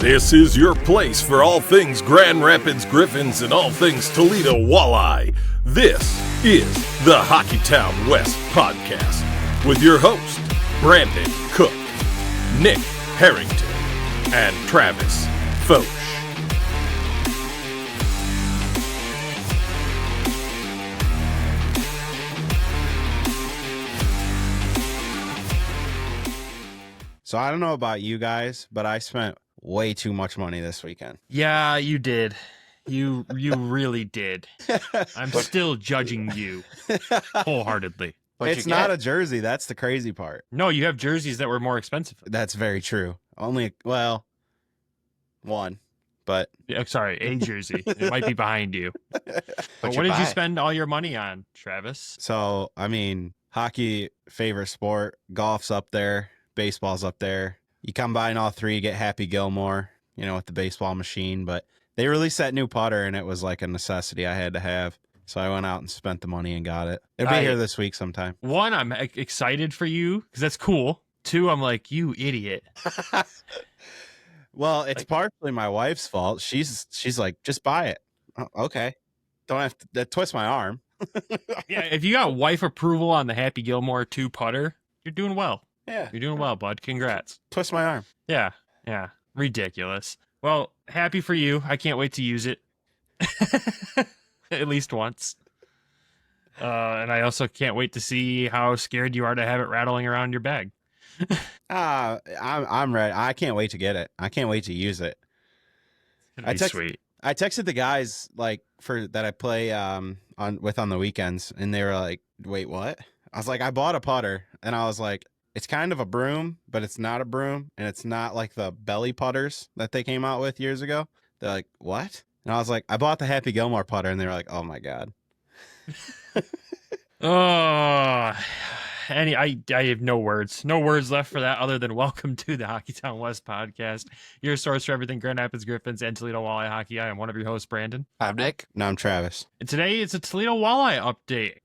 This is your place for all things Grand Rapids Griffins and all things Toledo Walleye. This is the Hockeytown West podcast with your host, Brandon Cook, Nick Harrington, and Travis Foch. So I don't know about you guys, but I spent way too much money this weekend. Yeah, you did. You really did. I'm still judging you wholeheartedly. It's not a jersey. That's the crazy part. No, you have jerseys that were more expensive. That's very true. Only, well, one, but. Yeah, sorry, a jersey. It might be behind you. But what did you spend all your money on, Travis? So, I mean, hockey, favorite sport, golf's up there, baseball's up there. You combine all three, you get Happy Gilmore, you know, with the baseball machine. But they released that new putter, and it was like a necessity I had to have. So I went out and spent the money and got it. It'll be here this week sometime. One, I'm excited for you because that's cool. Two, I'm like, you idiot. Well, it's partially my wife's fault. She's like, just buy it. Oh, okay. Don't have to twist my arm. Yeah, if you got wife approval on the Happy Gilmore 2 putter, you're doing well. Yeah. You're doing well, bud. Congrats. Twist my arm. Yeah. Ridiculous. Well, happy for you. I can't wait to use it. At least once. And I also can't wait to see how scared you are to have it rattling around your bag. I'm ready. I can't wait to get it. I can't wait to use it. Sweet. I texted the guys like that I play on the weekends, and they were like, "Wait, what?" I was like, "I bought a putter," and I was like, "It's kind of a broom, but it's not a broom, and it's not like the belly putters that they came out with years ago." They're like, "What?" And I was like, "I bought the Happy Gilmore putter," and they were like, "Oh my god." Oh, I have no words left for that other than welcome to the Hockeytown West podcast, your source for everything Grand Rapids Griffins and Toledo Walleye hockey. I am one of your hosts, Brandon. I'm Nick. No, I'm Travis. And today it's a Toledo Walleye update.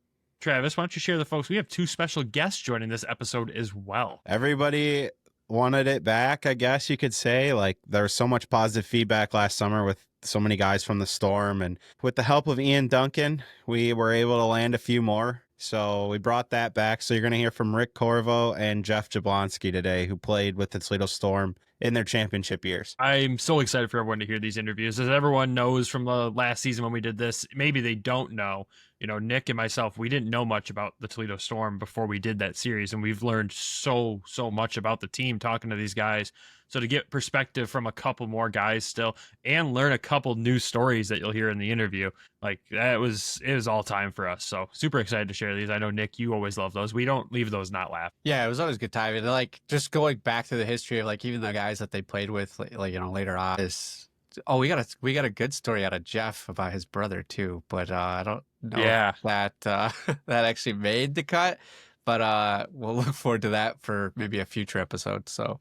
Travis, why don't you share the folks? We have two special guests joining this episode as well. Everybody wanted it back, I guess you could say. Like, there was so much positive feedback last summer with so many guys from the Storm, and with the help of Ian Duncan, we were able to land a few more. So we brought that back. So you're going to hear from Rick Corriveau and Jeff Jablonski today, who played with the Toledo Storm in their championship years. I'm so excited for everyone to hear these interviews. As everyone knows from the last season when we did this, maybe they don't know, you know, Nick and myself, we didn't know much about the Toledo Storm before we did that series. And we've learned so much about the team talking to these guys. So to get perspective from a couple more guys still and learn a couple new stories that you'll hear in the interview, like it was all time for us. So super excited to share these. I know, Nick, you always love those. We don't leave those not laugh. Yeah, it was always a good time. And like just going back to the history of like even the guys that they played with, like you know, later on is we got a good story out of Jeff about his brother too. But I don't know if that that actually made the cut. But we'll look forward to that for maybe a future episode. So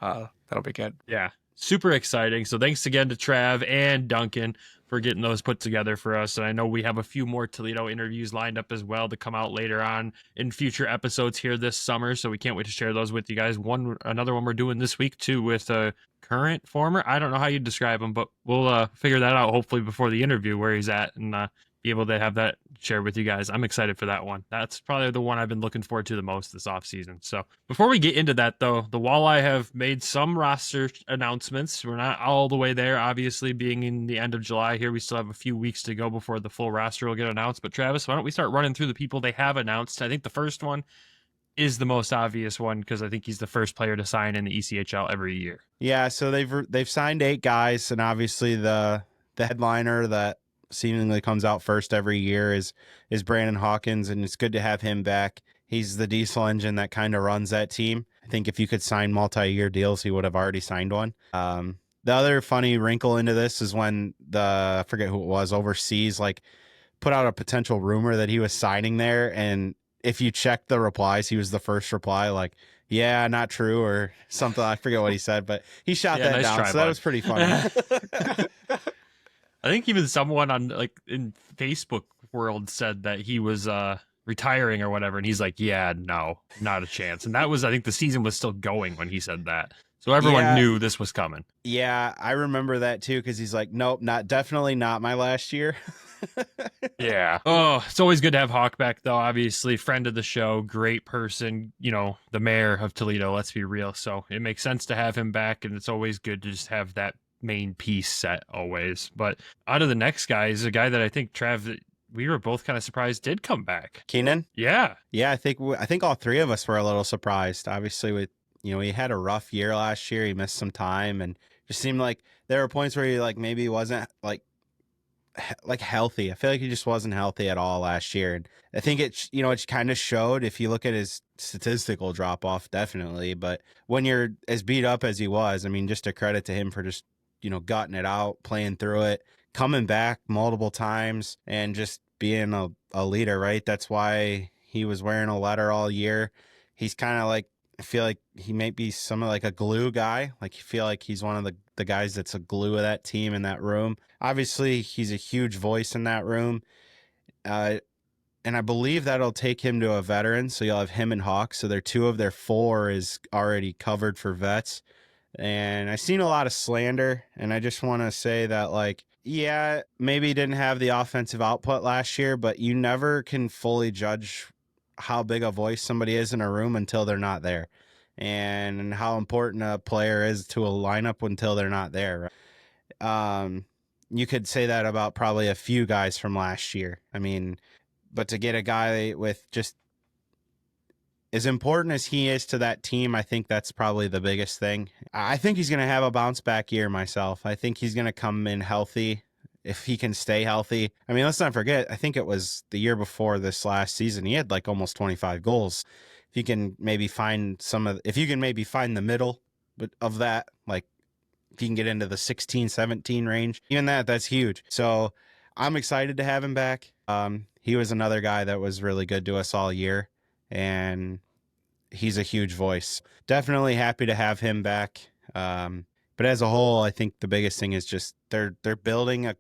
that'll be good. Yeah, super exciting. So thanks again to Trav and Duncan for getting those put together for us. And I know we have a few more Toledo interviews lined up as well to come out later on in future episodes here this summer. So we can't wait to share those with you guys. Another one we're doing this week too with a current former. I don't know how you describe him, but we'll figure that out hopefully before the interview where he's at and be able to have that shared with you guys. I'm excited for that one. That's probably the one I've been looking forward to the most this offseason. So before we get into that, though, the Walleye have made some roster announcements. We're not all the way there, obviously, being in the end of July here. We still have a few weeks to go before the full roster will get announced. But Travis, why don't we start running through the people they have announced? I think the first one is the most obvious one because I think he's the first player to sign in the ECHL every year. Yeah, so they've signed 8 guys, and obviously the headliner that seemingly comes out first every year is Brandon Hawkins, and it's good to have him back. He's the diesel engine that kind of runs that team. I think if you could sign multi-year deals, he would have already signed one. The other funny wrinkle into this is when I forget who it was overseas, like put out a potential rumor that he was signing there. And if you check the replies, he was the first reply, like, yeah, not true or something. I forget what he said, but he shot that nice down. Try, so bud. That was pretty funny. I think even someone on like in Facebook world said that he was retiring or whatever, and he's like, yeah, no, not a chance. And that was, I think the season was still going when he said that. So everyone knew this was coming. Yeah, I remember that too, because he's like, nope, definitely not my last year. Yeah. Oh, it's always good to have Hawk back, though. Obviously, friend of the show, great person, the mayor of Toledo, let's be real. So it makes sense to have him back, and it's always good to just have that main piece set always. But out of the next guy is a guy that I think, Trav, we were both kind of surprised did come back. Keenan? Yeah. Yeah, I think all three of us were a little surprised. Obviously, he had a rough year last year. He missed some time, and just seemed like there were points where he maybe wasn't like healthy. I feel like he just wasn't healthy at all last year. And I think it kind of showed if you look at his statistical drop off, definitely. But when you're as beat up as he was, I mean, just a credit to him for just, gutting it out, playing through it, coming back multiple times and just being a leader, right? That's why he was wearing a letter all year. He's kind of I feel like he might be somewhat like a glue guy. Like, you feel like he's one of the guys that's a glue of that team in that room. Obviously, he's a huge voice in that room. And I believe that'll take him to a veteran. So you'll have him and Hawk. So their 2 of their 4 is already covered for vets. And I've seen a lot of slander. And I just want to say that, yeah, maybe he didn't have the offensive output last year, but you never can fully judge how big a voice somebody is in a room until they're not there, and how important a player is to a lineup until they're not there. You could say that about probably a few guys from last year. I mean, but to get a guy with just as important as he is to that team, I think that's probably the biggest thing. I think he's going to have a bounce back year myself. I think he's going to come in healthy. If he can stay healthy. I mean, let's not forget, I think it was the year before this last season, he had almost 25 goals. If you can maybe find the middle of that, if you can get into the 16, 17 range, even that's huge. So I'm excited to have him back. He was another guy that was really good to us all year, and he's a huge voice. Definitely happy to have him back. But as a whole, I think the biggest thing is just they're building a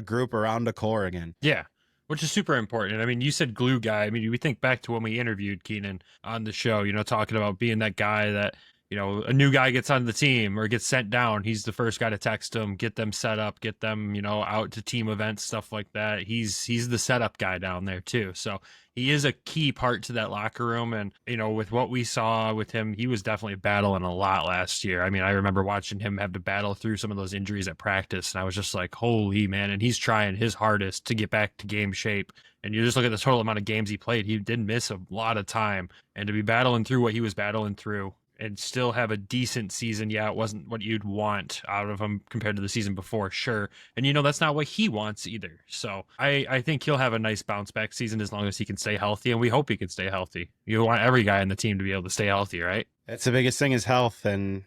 group around a core again. Yeah, which is super important. I mean, you said glue guy. I mean, we think back to when we interviewed Keenan on the show, talking about being that guy that, a new guy gets on the team or gets sent down. He's the first guy to text them, get them set up, get them, out to team events, stuff like that. He's the setup guy down there too. So he is a key part to that locker room. And, with what we saw with him, he was definitely battling a lot last year. I mean, I remember watching him have to battle through some of those injuries at practice. And I was just like, holy man. And he's trying his hardest to get back to game shape. And you just look at the total amount of games he played. He did miss a lot of time. And to be battling through what he was battling through and still have a decent season. Yeah, it wasn't what you'd want out of him compared to the season before, sure. And that's not what he wants either. So I think he'll have a nice bounce back season as long as he can stay healthy, and we hope he can stay healthy. You want every guy in the team to be able to stay healthy, right? That's the biggest thing, is health. And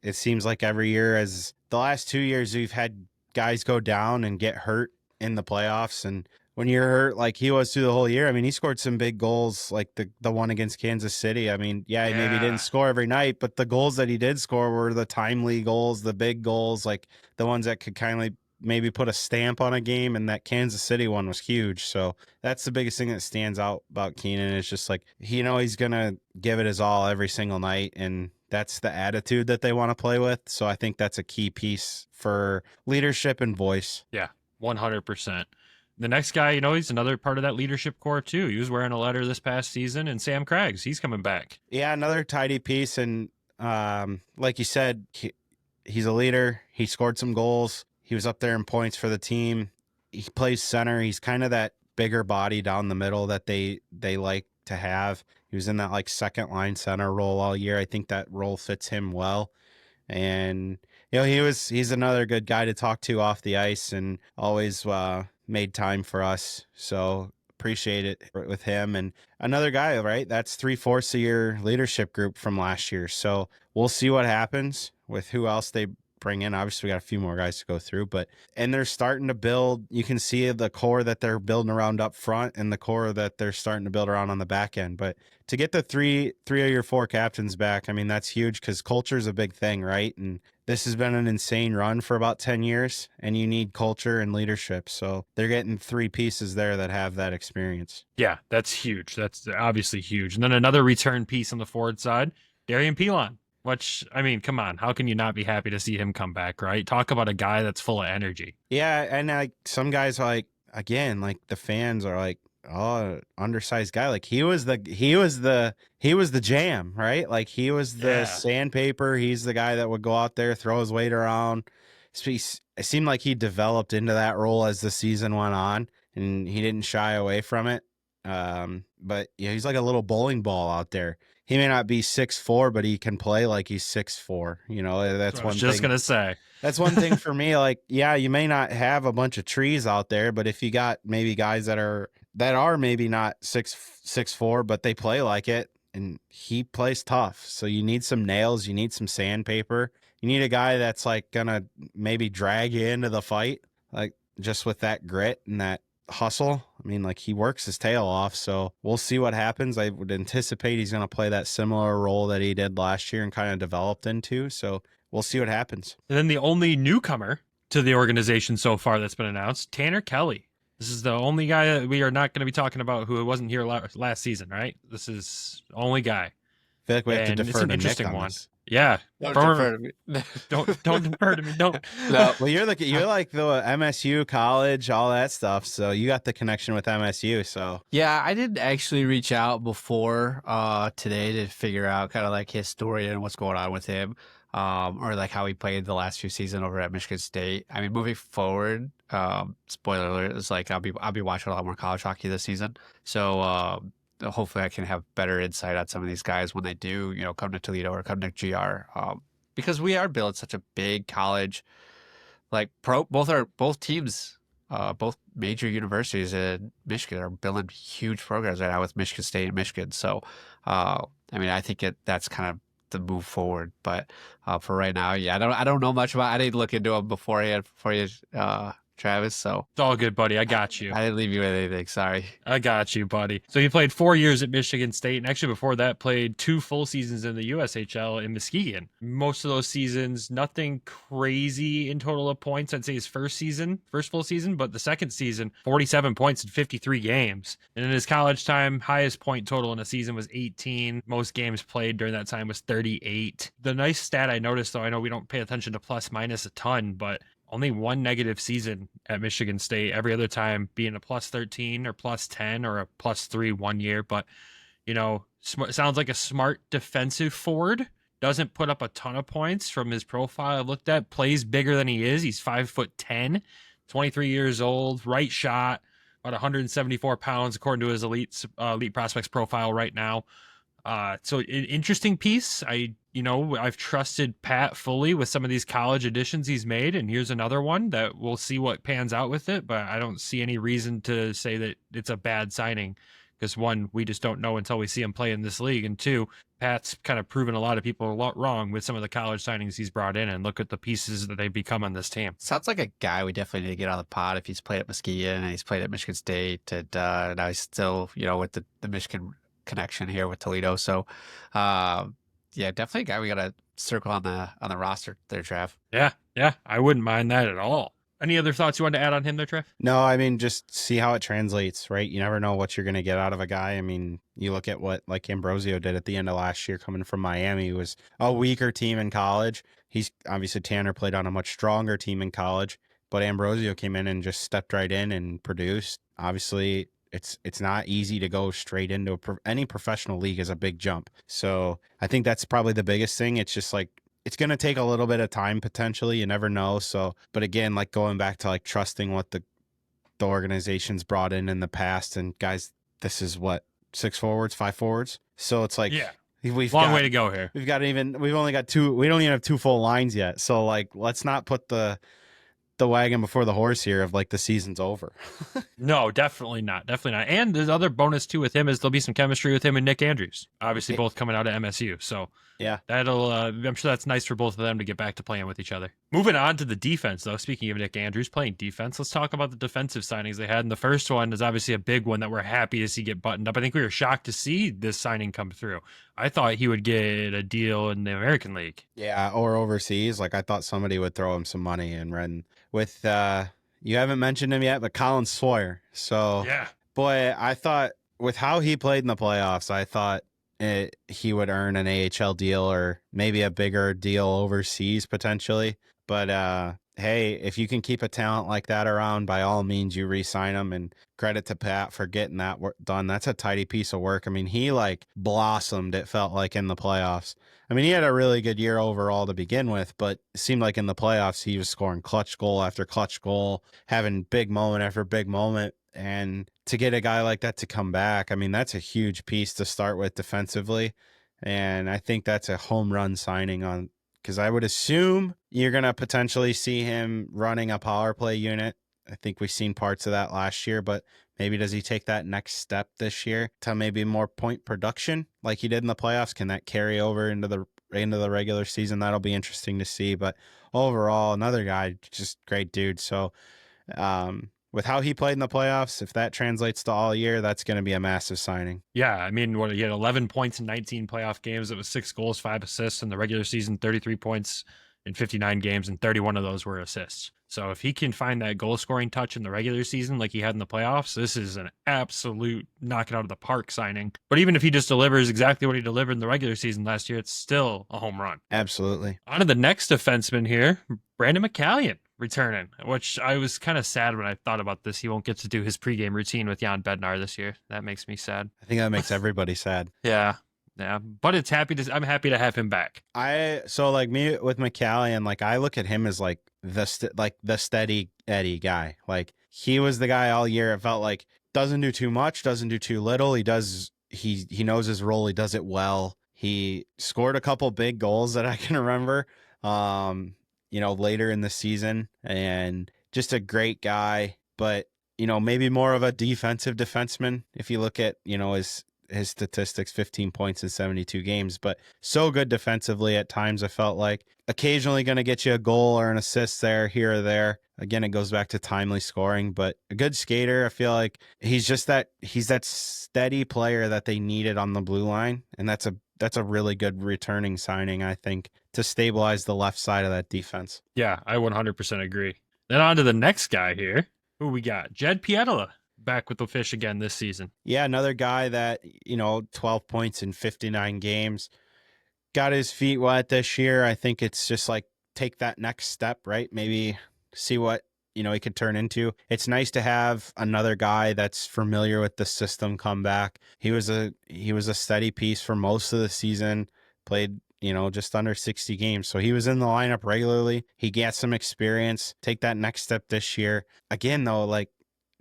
it seems like every year, as the last 2 years, we've had guys go down and get hurt in the playoffs. And when you're hurt like he was through the whole year, I mean, he scored some big goals, like the one against Kansas City. I mean, he maybe didn't score every night, but the goals that he did score were the timely goals, the big goals, like the ones that could kindly maybe put a stamp on a game. And that Kansas City one was huge. So that's the biggest thing that stands out about Keenan, is just he's going to give it his all every single night. And that's the attitude that they want to play with. So I think that's a key piece for leadership and voice. Yeah, 100%. The next guy, he's another part of that leadership core too. He was wearing a letter this past season, and Sam Craggs, he's coming back. Yeah, another tidy piece. And like you said, he's a leader. He scored some goals. He was up there in points for the team. He plays center. He's kind of that bigger body down the middle that they like to have. He was in that second line center role all year. I think that role fits him well. And he's another good guy to talk to off the ice, and always made time for us. So appreciate it with him. And another guy, right? That's 3/4 of your leadership group from last year. So we'll see what happens with who else they bring in. Obviously, we got a few more guys to go through, and they're starting to build. You can see the core that they're building around up front, and the core that they're starting to build around on the back end. But to get the three of your 4 captains back, I mean, that's huge, because culture is a big thing, right? And this has been an insane run for about 10 years, and you need culture and leadership. So they're getting 3 pieces there that have that experience. Yeah, that's huge. That's obviously huge. And then another return piece on the forward side, Darian Pilon. Which, I mean, come on. How can you not be happy to see him come back, right? Talk about a guy that's full of energy. Yeah, and like some guys are like, again, like the fans are like, oh, undersized guy. Like he was the jam, right? Like he was the sandpaper. He's the guy that would go out there, throw his weight around. It seemed like he developed into that role as the season went on, and he didn't shy away from it. But yeah, he's like a little bowling ball out there. He may not be 6'4", but he can play like he's 6'4". You know, that's one thing. Just gonna say. That's one thing for me. Like, yeah, you may not have a bunch of trees out there, but if you got maybe guys that are maybe not 6'4", but they play like it, and he plays tough. So you need some nails, you need some sandpaper, you need a guy that's like gonna maybe drag you into the fight, like just with that grit and that hustle. I mean, like he works his tail off, so we'll see what happens. I would anticipate he's going to play that similar role that he did last year and kind of developed into, so we'll see what happens. And then the only newcomer to the organization so far that's been announced, Tanner Kelly. This is the only guy that we are not going to be talking about who wasn't here last season, right? This is the only guy. I feel like we have to defer to Nick on one. this. Yeah, Don't defer to me. don't defer to me. Don't. No. Well, you're like the MSU college, all that stuff. So you got the connection with MSU. So Yeah, I didn't actually reach out before today to figure out kind of like his story and what's going on with him, or like how he played the last few seasons over at Michigan State. I mean, moving forward, spoiler alert, is like I'll be watching a lot more college hockey this season. So hopefully I can have better insight on some of these guys when they do, come to Toledo or come to GR, because we are building such a big college, like both teams, both major universities in Michigan are building huge programs right now with Michigan State and Michigan. So, I mean, I think that's kind of the move forward. But for right now, yeah, I don't know much about. I didn't look into him beforehand for you, Travis. So it's all good, buddy. I got you. I didn't leave you with anything. Sorry. I got you, buddy. So you played 4 years at Michigan State, and actually before that played 2 full seasons in the USHL in Muskegon. Most of those seasons, nothing crazy in total of points. I'd say his first full season, but the second season, 47 points in 53 games. And in his college time, highest point total in a season was 18. Most games played during that time was 38. The nice stat I noticed, though, I know we don't pay attention to plus minus a ton, but only one negative season at Michigan State. Every other time being a plus 13 or plus 10 or a plus 3 1 year. But, sounds like a smart defensive forward. Doesn't put up a ton of points from his profile I looked at. Plays bigger than he is. He's 5'10", 23 years old, right shot, about 174 pounds according to his elite prospects profile right now. So an interesting piece. I've trusted Pat fully with some of these college additions he's made, and here's another one that we'll see what pans out with it, but I don't see any reason to say that it's a bad signing, because one, we just don't know until we see him play in this league, and two, Pat's kind of proven a lot of people a lot wrong with some of the college signings he's brought in, and look at the pieces that they've become on this team. Sounds like a guy we definitely need to get on the pod if he's played at Muskegon and he's played at Michigan State, and now he's still, with the Michigan connection here with Toledo. So, yeah, definitely a guy we got to circle on the roster there, Trav. Yeah, I wouldn't mind that at all. Any other thoughts you wanted to add on him there, Trav? No, I mean, just see how it translates, right? You never know what you're going to get out of a guy. I mean, you look at what like Ambrosio did at the end of last year coming from Miami. It was a weaker team in college. He's obviously, Tanner played on a much stronger team in college, but Ambrosio came in and just stepped right in and produced. Obviously, it's not easy to go straight into any professional league is a big jump. So I think that's probably the biggest thing. It's just like, it's going to take a little bit of time potentially. You never know. So, but again, like going back to like trusting what the organization's brought in the past, and guys, this is what, 6 forwards, 5 forwards. So it's like, yeah, we've long way to go here. We've only got 2. We don't even have 2 full lines yet. So like, let's not put the wagon before the horse here of like the season's over. No, definitely not. And there's other bonus too with him is there'll be some chemistry with him and Nick Andrews, obviously both coming out of MSU. So yeah, that'll I'm sure that's nice for both of them to get back to playing with each other. Moving on to the defense though, speaking of Nick Andrews playing defense, let's talk about the defensive signings they had. And the first one is obviously a big one that we're happy to see get buttoned up. I think we were shocked to see this signing come through. I thought he would get a deal in the American League. Yeah, or overseas. Like I thought somebody would throw him some money and run with you haven't mentioned him yet, but Colin Sawyer. So yeah, boy, I thought with how he played in the playoffs, I thought he would earn an AHL deal or maybe a bigger deal overseas potentially. But hey, if you can keep a talent like that around, by all means, you re-sign him. And credit to Pat for getting that work done. That's a tidy piece of work. I mean, he like blossomed, it felt like, in the playoffs. I mean, he had a really good year overall to begin with, but it seemed like in the playoffs, he was scoring clutch goal after clutch goal, having big moment after big moment. And to get a guy like that to come back, I mean, that's a huge piece to start with defensively. And I think that's a home run signing on, because I would assume you're going to potentially see him running a power play unit. I think we've seen parts of that last year, but maybe does he take that next step this year to maybe more point production like he did in the playoffs? Can that carry over into the regular season? That'll be interesting to see. But overall, another guy, just great dude. So with how he played in the playoffs, if that translates to all year, that's going to be a massive signing. Yeah, I mean, he had 11 points in 19 playoff games. It was 6 goals, 5 assists in the regular season, 33 points in 59 games, and 31 of those were assists. So if he can find that goal scoring touch in the regular season like he had in the playoffs, this is an absolute knock it out of the park signing. But even if he just delivers exactly what he delivered in the regular season last year, it's still a home run. Absolutely. On to the next defenseman here, Brandon McCallion returning, which I was kind of sad when I thought about this. He won't get to do his pregame routine with Jan Bednar this year. That makes me sad. I think that makes everybody sad. Yeah. But I'm happy to have him back. So like me with McCallion, like I look at him as like the steady Eddie guy. Like he was the guy all year. It felt like doesn't do too much, doesn't do too little. He knows his role. He does it well. He scored a couple big goals that I can remember. Later in the season, and just a great guy, but, maybe more of a defensive defenseman. If you look at, his statistics, 15 points in 72 games, but so good defensively at times. I felt like occasionally going to get you a goal or an assist there, here or there. Again, it goes back to timely scoring, but a good skater. I feel like he's that steady player that they needed on the blue line. And that's a really good returning signing, I think, to stabilize the left side of that defense. Yeah, I 100% agree. Then on to the next guy here. Who we got? Jed Pietila back with the Fish again this season. Yeah, another guy that, 12 points in 59 games. Got his feet wet this year. I think it's just like take that next step, right? Maybe see what, he could turn into. It's nice to have another guy that's familiar with the system come back. He was a steady piece for most of the season, played, just under 60 games. So he was in the lineup regularly. He got some experience, take that next step this year. Again, though, like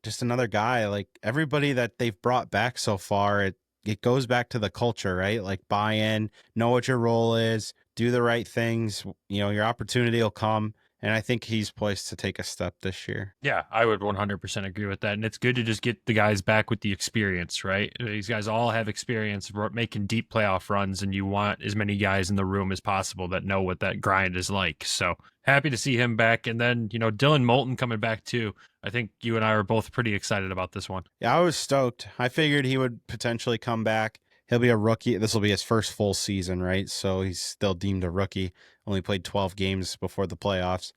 just another guy, like everybody that they've brought back so far, it goes back to the culture, right? Like buy in, know what your role is, do the right things, your opportunity will come. And I think he's poised to take a step this year. Yeah, I would 100% agree with that. And it's good to just get the guys back with the experience, right? These guys all have experience making deep playoff runs, and you want as many guys in the room as possible that know what that grind is like. So happy to see him back. And then, Dylan Moulton coming back too. I think you and I are both pretty excited about this one. Yeah, I was stoked. I figured he would potentially come back. He'll be a rookie. This will be his first full season, right? So he's still deemed a rookie. Only played 12 games before the playoffs.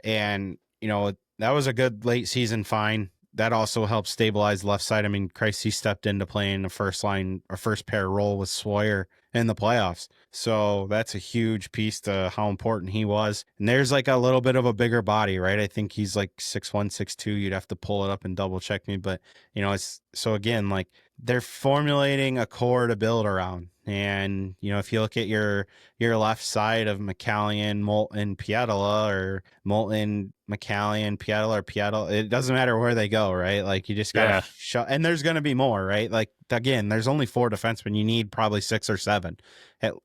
And, that was a good late season find. That also helped stabilize left side. I mean, Christ, he stepped into playing a first pair role with Sawyer in the playoffs. So that's a huge piece to how important he was. And there's like a little bit of a bigger body, right? I think he's like 6'1", 6'2". You'd have to pull it up and double check me. But, it's so again, like they're formulating a core to build around. And, if you look at your left side of McCallion, Moulton, Pietila, or Moulton, McCallion, Pietila, or Pietila, it doesn't matter where they go, right? Like you just got to shut, and there's going to be more, right? Like again, there's only 4 defensemen. You need probably 6 or 7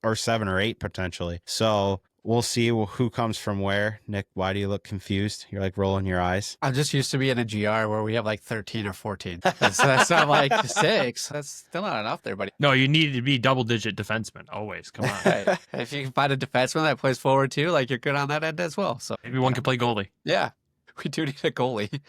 or 7 or 8 potentially. So we'll see who comes from where. Nick, why do you look confused? You're like rolling your eyes. I'm just used to being in a GR where we have like 13 or 14. That's not like 6. That's still not enough there, buddy. No, you need to be double-digit defenseman always. Come on. Hey, if you can find a defenseman that plays forward too, like you're good on that end as well. So maybe one can play goalie. Yeah, we do need a goalie.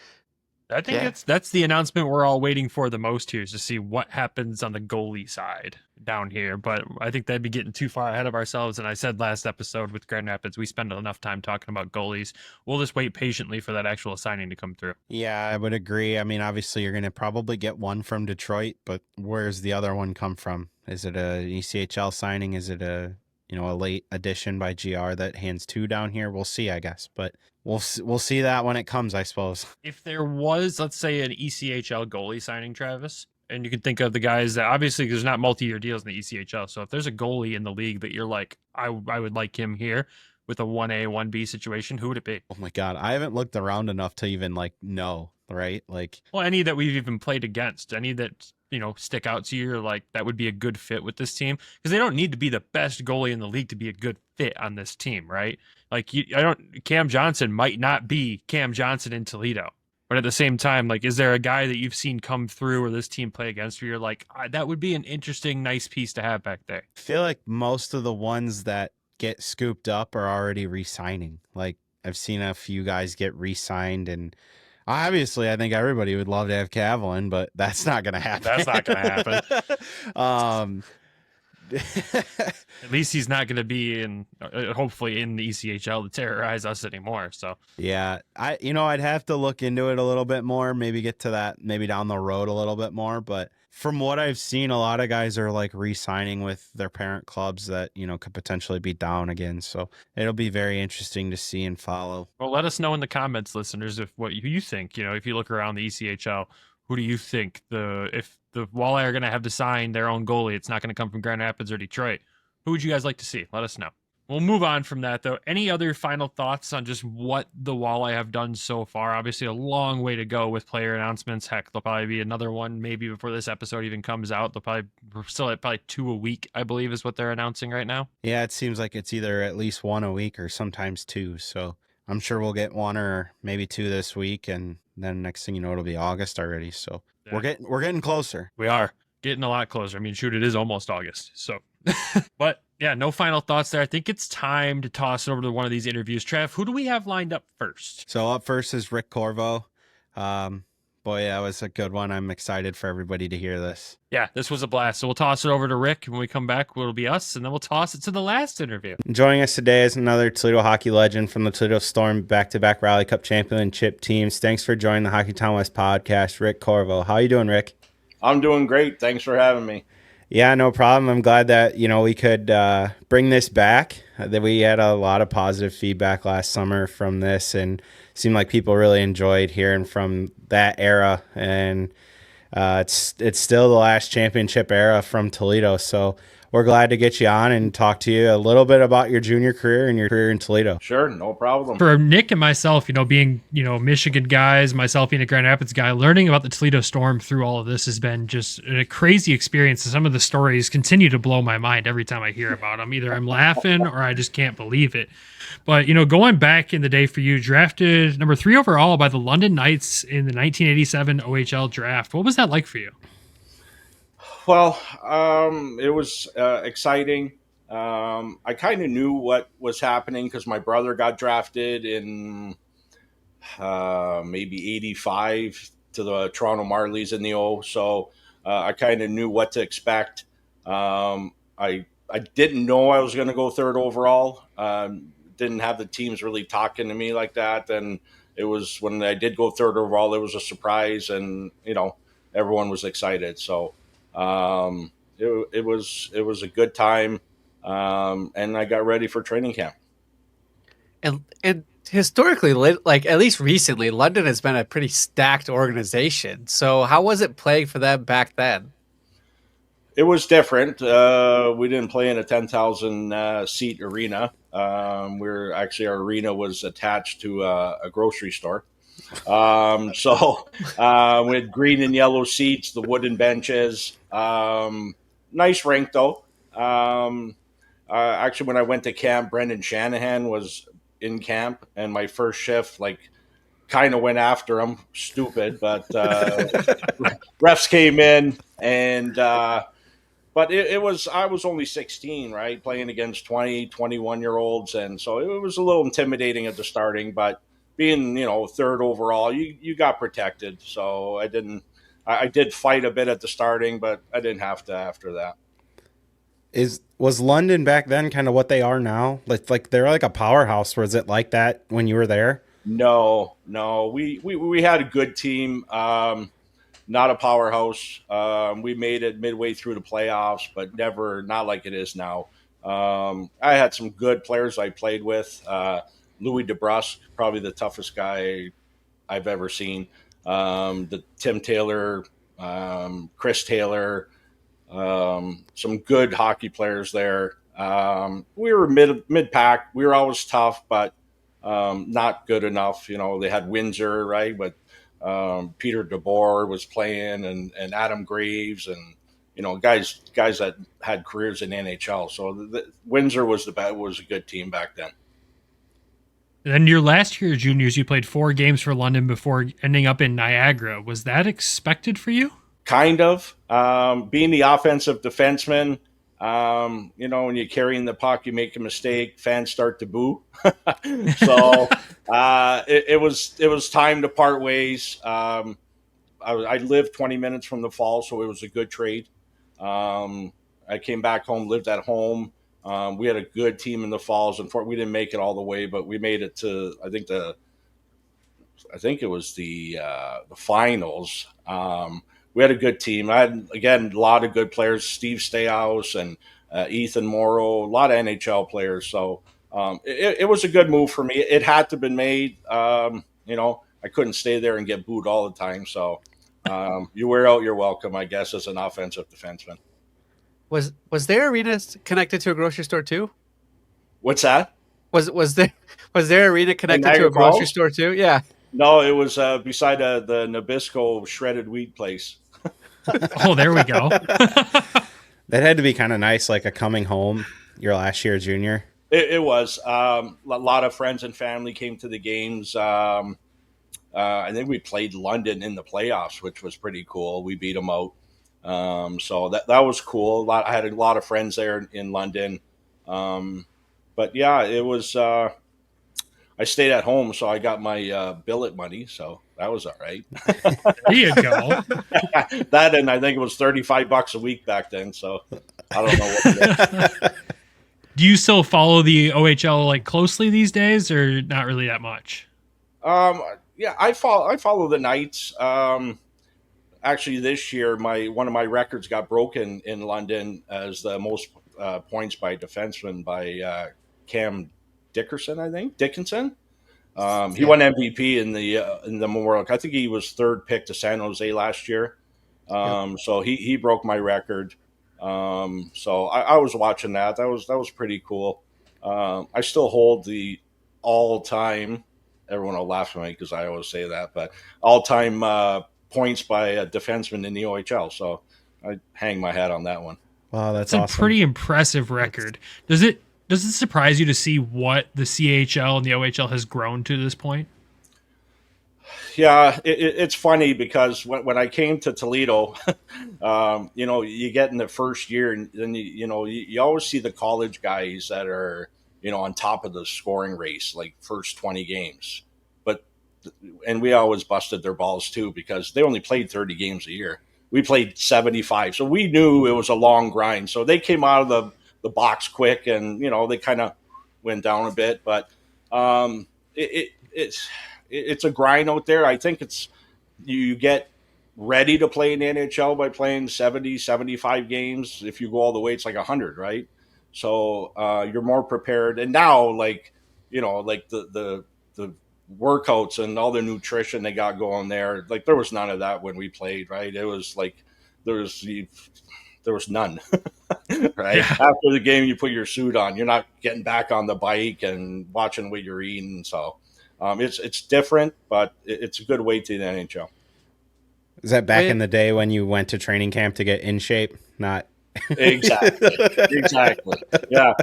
I think that's the announcement we're all waiting for the most here, is to see what happens on the goalie side down here. But I think that'd be getting too far ahead of ourselves. And I said last episode with Grand Rapids, we spend enough time talking about goalies. We'll just wait patiently for that actual signing to come through. Yeah, I would agree. I mean, obviously you're going to probably get one from Detroit, but where's the other one come from? Is it a ECHL signing? Is it a late addition by GR that hands 2 down here? We'll see, I guess, but we'll see that when it comes, I suppose. If there was, let's say, an ECHL goalie signing, Travis, and you can think of the guys that, obviously there's not multi-year deals in the ECHL. So if there's a goalie in the league that you're like, I would like him here with a 1A, 1B situation, who would it be? Oh my God. I haven't looked around enough to even know, right? Well, any that we've even played against, any that, stick out to you, or like that would be a good fit with this team, because they don't need to be the best goalie in the league to be a good fit on this team, right? Like Cam Johnson might not be Cam Johnson in Toledo, but at the same time, like, is there a guy that you've seen come through or this team play against where you're like, that would be an interesting, nice piece to have back there? I feel like most of the ones that get scooped up are already re-signing. Like, I've seen a few guys get re-signed, and obviously I think everybody would love to have Cavalin, but that's not going to happen. That's not going to happen. At least he's not going to be hopefully in the ECHL to terrorize us anymore. So yeah, I'd have to look into it a little bit more, maybe get to that, maybe down the road a little bit more. But from what I've seen, a lot of guys are like re-signing with their parent clubs that, could potentially be down again. So it'll be very interesting to see and follow. Well, let us know in the comments, listeners, who you think, if you look around the ECHL, who do you think if the Walleye are going to have to sign their own goalie, it's not going to come from Grand Rapids or Detroit? Who would you guys like to see? Let us know. We'll move on from that, though. Any other final thoughts on just what the Walleye have done so far? Obviously, a long way to go with player announcements. Heck, there'll probably be another one maybe before this episode even comes out. We're still at probably 2 a week, I believe, is what they're announcing right now. Yeah, it seems like it's either at least 1 a week or sometimes 2. So I'm sure we'll get 1 or maybe 2 this week, and then next thing you know, it'll be August already. So yeah. We're getting closer. We are getting a lot closer. I mean, shoot, it is almost August. So, but yeah, no final thoughts there. I think it's time to toss it over to one of these interviews. Trav, who do we have lined up first? So up first is Rick Corriveau. Boy, that was a good one. I'm excited for everybody to hear this. Yeah, this was a blast. So we'll toss it over to Rick. When we come back, it'll be us, and then we'll toss it to the last interview. Joining us today is another Toledo hockey legend from the Toledo Storm back-to-back Rally Cup championship teams. Thanks for joining the Hockeytown West podcast, Rick Corriveau. How are you doing, Rick? I'm doing great. Thanks for having me. Yeah, no problem. I'm glad that, we could bring this back. That we had a lot of positive feedback last summer from this, and seemed like people really enjoyed hearing from that era. And it's still the last championship era from Toledo. So we're glad to get you on and talk to you a little bit about your junior career and your career in Toledo. Sure, no problem. For Nick and myself, being, Michigan guys, myself being a Grand Rapids guy, learning about the Toledo Storm through all of this has been just a crazy experience. And some of the stories continue to blow my mind every time I hear about them. Either I'm laughing or I just can't believe it. But, going back in the day for you, drafted number 3 overall by the London Knights in the 1987 OHL draft. What was that like for you? Well, it was exciting. I kind of knew what was happening because my brother got drafted in maybe 85 to the Toronto Marlies in the O. So I kind of knew what to expect. I didn't know I was going to go 3rd overall. Didn't have the teams really talking to me like that. And it was when I did go 3rd overall, it was a surprise, and everyone was excited. So it was a good time, and I got ready for training camp. And historically, like at least recently, London has been a pretty stacked organization. So how was it playing for them back then? It was different. We didn't play in a 10,000 seat arena. Our arena was attached to a grocery store. So we had green and yellow seats, the wooden benches. Nice rink though. Actually, when I went to camp, Brendan Shanahan was in camp, and my first shift, kind of went after him. Stupid, but refs came in, and but I was only 16, right, playing against 20, 21-year-olds, and so it was a little intimidating at the starting, but being, third overall, you got protected. So I did fight a bit at the starting, but I didn't have to after that. Was London back then kind of what they are now? Like they're like a powerhouse. Was it like that when you were there? No, we had a good team. Not a powerhouse. We made it midway through the playoffs, but not like it is now. I had some good players I played with. Louis DeBrusque, probably the toughest guy I've ever seen. The Tim Taylor, Chris Taylor, some good hockey players there. We were mid pack. We were always tough, but not good enough. They had Windsor, right? But Peter DeBoer was playing, and Adam Graves, and guys that had careers in NHL. So Windsor was a good team back then. And then your last year of juniors, you played 4 games for London before ending up in Niagara. Was that expected for you? Kind of. Being the offensive defenseman, when you're carrying the puck, you make a mistake, fans start to boo. So it was time to part ways. I lived 20 minutes from the Falls, so it was a good trade. I came back home, lived at home. We had a good team in the Falls, and we didn't make it all the way, but we made it to I think it was the finals. We had a good team. I had, again, a lot of good players, Steve Stayhouse and Ethan Morrow, a lot of NHL players. So it was a good move for me. It had to have been made. I couldn't stay there and get booed all the time. So you wear out your welcome, I guess, as an offensive defenseman. Was their arena connected to a grocery store too? What's that? Was their arena connected to a grocery store too? Yeah. No, it was beside the Nabisco shredded wheat place. Oh, there we go. That had to be kind of nice, like a coming home your last year junior. It was. A lot of friends and family came to the games. I think we played London in the playoffs, which was pretty cool. We beat them out. So that was cool. I had a lot of friends there in London. But yeah, it was. I stayed at home, so I got my billet money, so that was all right. There you go. That, and I think it was $35 a week back then, so I don't know what it is. Do you still follow the OHL like closely these days, or not really that much? Yeah, I follow the Knights. Actually, this year, one of my records got broken in London as the most points by defenseman by Cam Dickinson. He won MVP in the Memorial. I think he was third pick to San Jose last year. So he broke my record. So I was watching that. That was pretty cool. I still hold the all-time. Everyone will laugh at me because I always say that, but all-time points by a defenseman in the OHL. So I hang my hat on that one. Wow, that's awesome. A pretty impressive record. Does it surprise you to see what the CHL and the OHL has grown to this point? Yeah, it's funny because when I came to Toledo, you get in the first year, and then you always see the college guys that are on top of the scoring race, like first 20 games. And we always busted their balls too because they only played 30 games a year. We played 75, so we knew it was a long grind. So they came out of the box quick, and they kind of went down a bit, but it's a grind out there. I think you get ready to play in the NHL by playing 70, 75 games. If you go all the way, it's like 100, right? So you're more prepared. And now, like the workouts and all the nutrition they got going there, like there was none of that when we played, right? It was like there was none. Right? Yeah. After the game, you put your suit on. You're not getting back on the bike and watching what you're eating. So it's different, but it's a good way to the NHL. Is that back in the day when you went to training camp to get in shape? Not exactly. Yeah.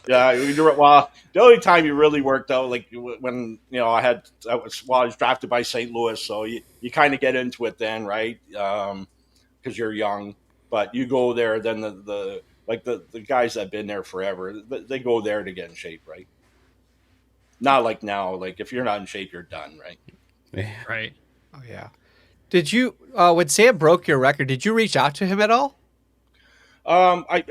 Well, the only time you really worked out, like when I was drafted by St. Louis, so you kind of get into it then, right? Because you're young. But you go there, then the guys that have been there forever, they go there to get in shape, right? Not like now. Like if you're not in shape, you're done, right? Yeah. Right. Oh yeah. Did you when Sam broke your record? Did you reach out to him at all? I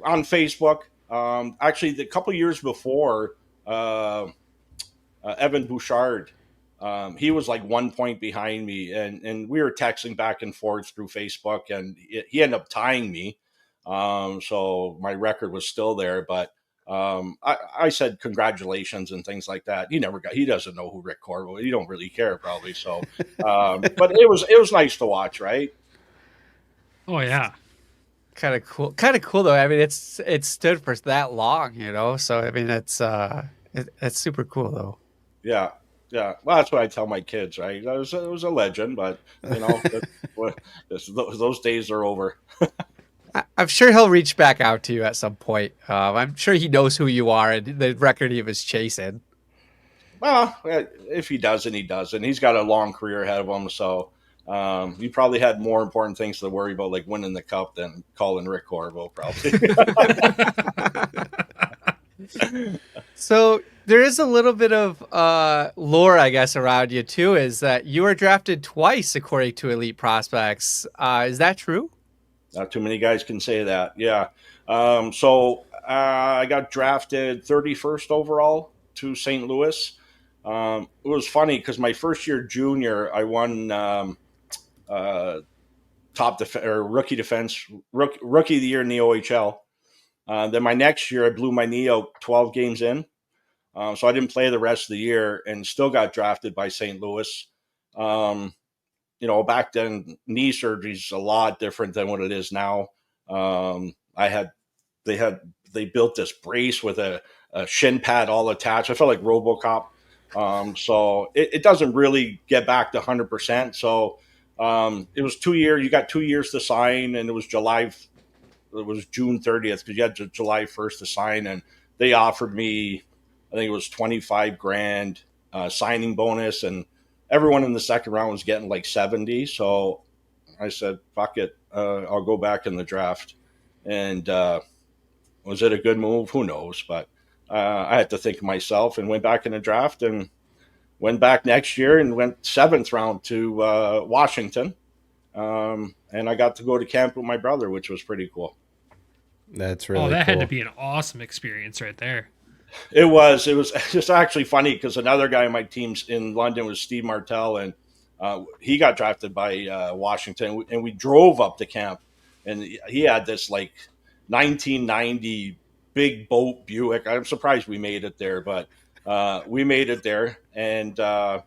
on Facebook. Actually, a couple years before, uh, Evan Bouchard, he was like 1 point behind me, and we were texting back and forth through Facebook, and he ended up tying me. So my record was still there, but I said congratulations and things like that. He doesn't know who Rick Corriveau. He don't really care probably. So, but it was nice to watch, right? Oh yeah. Kind of cool. Kind of cool though. I mean, it stood for that long, So I mean, it's super cool though. Yeah. Yeah. Well, that's what I tell my kids, right? It was a legend, but those days are over. I'm sure he'll reach back out to you at some point. I'm sure he knows who you are and the record he was chasing. Well, if he doesn't, he doesn't. He's got a long career ahead of him, so he probably had more important things to worry about, like winning the cup, than calling Rick Corriveau, probably. So there is a little bit of lore, I guess, around you too. Is that you were drafted twice according to Elite Prospects? Is that true? Not too many guys can say that. Yeah. I got drafted 31st overall to St. Louis. It was funny because my first year junior, I won rookie of the year in the OHL. Then my next year, I blew my knee out 12 games in. So I didn't play the rest of the year and still got drafted by St. Louis. Back then, knee surgery is a lot different than what it is now. They built this brace with a shin pad all attached. I felt like RoboCop. So it doesn't really get back to 100%. So it was 2 years. You got 2 years to sign, and it was June 30th because you had July 1st to sign, and they offered me, I think it was 25 grand signing bonus, and everyone in the second round was getting like 70. So I said, fuck it. I'll go back in the draft. And was it a good move? Who knows? But I had to think of myself and went back in the draft and went back next year and went 7th round to Washington. And I got to go to camp with my brother, which was pretty cool. That's really that cool. had to be an awesome experience right there. It was just actually funny because another guy on my teams in London was Steve Martell, and he got drafted by Washington, and we drove up to camp, and he had this like 1990 big boat Buick. I'm surprised we made it there, but we made it there, and I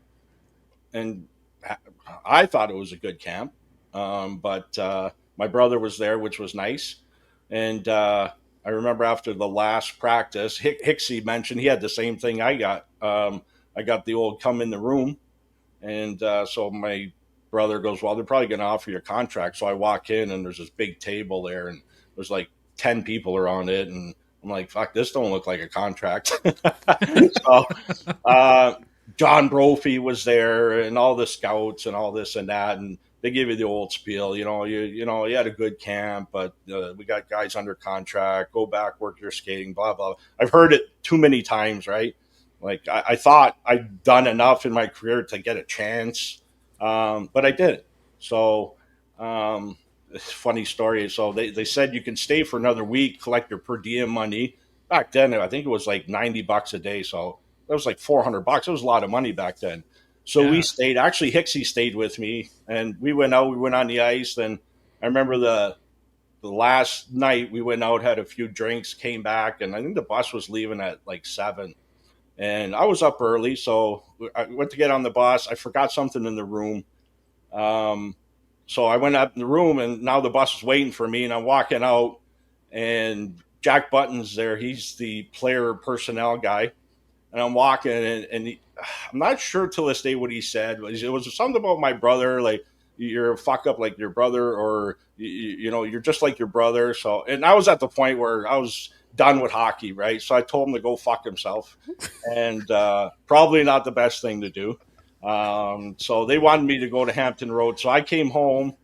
thought it was a good camp, but my brother was there, which was nice, and I remember after the last practice, Hicksy mentioned he had the same thing I got. I got the old come in the room. And so my brother goes, well, they're probably going to offer you a contract. So I walk in and there's this big table there and there's like 10 people around it. And I'm like, fuck, this don't look like a contract. So John Brophy was there and all the scouts and all this and that. And they give you the old spiel, you had a good camp, but we got guys under contract, go back, work your skating, blah, blah. I've heard it too many times, right? Like I thought I'd done enough in my career to get a chance, but I didn't. So funny story. So they said you can stay for another week, collect your per diem money. Back then, I think it was like $90 a day. So that was like $400. It was a lot of money back then. So we stayed. Actually, Hicksy stayed with me, and we went out. We went on the ice. And I remember the last night we went out, had a few drinks, came back, and I think the bus was leaving at like 7. And I was up early, so I went to get on the bus. I forgot something in the room. So I went up in the room, and now the bus is waiting for me, and I'm walking out, and Jack Button's there. He's the player personnel guy. And I'm walking, and I'm not sure till this day what he said. But it was something about my brother, like, you're a fuck up like your brother, or, you're just like your brother. So, and I was at the point where I was done with hockey, right? So I told him to go fuck himself, and probably not the best thing to do. So they wanted me to go to Hampton Road. So I came home,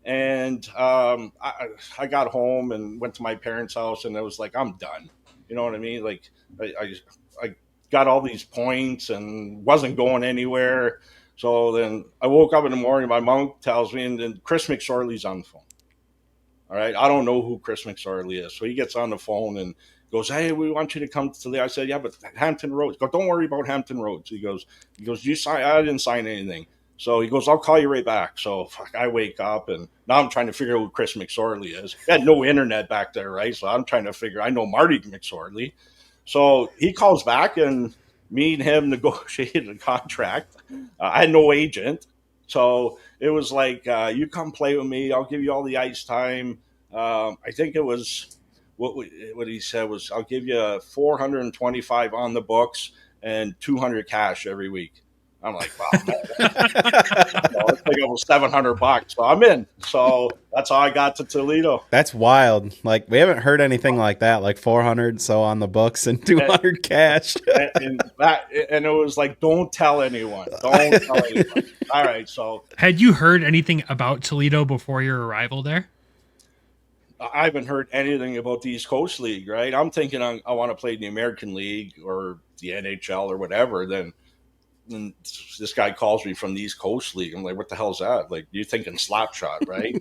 and I got home and went to my parents' house, and I was like, I'm done. You know what I mean? Like I got all these points and wasn't going anywhere. So then I woke up in the morning, my mom tells me, and then Chris McSorley's on the phone. All right. I don't know who Chris McSorley is. So he gets on the phone and goes, "Hey, we want you to come to the," I said, "Yeah, but Hampton Roads." Go, "Don't worry about Hampton Roads." He goes, "You sign?" "I didn't sign anything." So he goes, "I'll call you right back." So I wake up and now I'm trying to figure out who Chris McSorley is. I had no internet back there, right? So I'm trying to figure, I know Marty McSorley. So he calls back and me and him negotiated a contract. I had no agent. So it was like, you come play with me. I'll give you all the ice time. I think it was what he said was, "I'll give you 425 on the books and 200 cash every week." I'm like, wow, man. It's like almost $700. So I'm in. So that's how I got to Toledo. That's wild. Like, we haven't heard anything like that, like 400 so on the books and 200 cash. and it was like, don't tell anyone. Don't tell anyone. All right. So had you heard anything about Toledo before your arrival there? I haven't heard anything about the East Coast League, right? I'm thinking I want to play in the American League or the NHL or whatever. Then this guy calls me from the East Coast League. I'm like, what the hell is that? Like, you're thinking slap shot, right?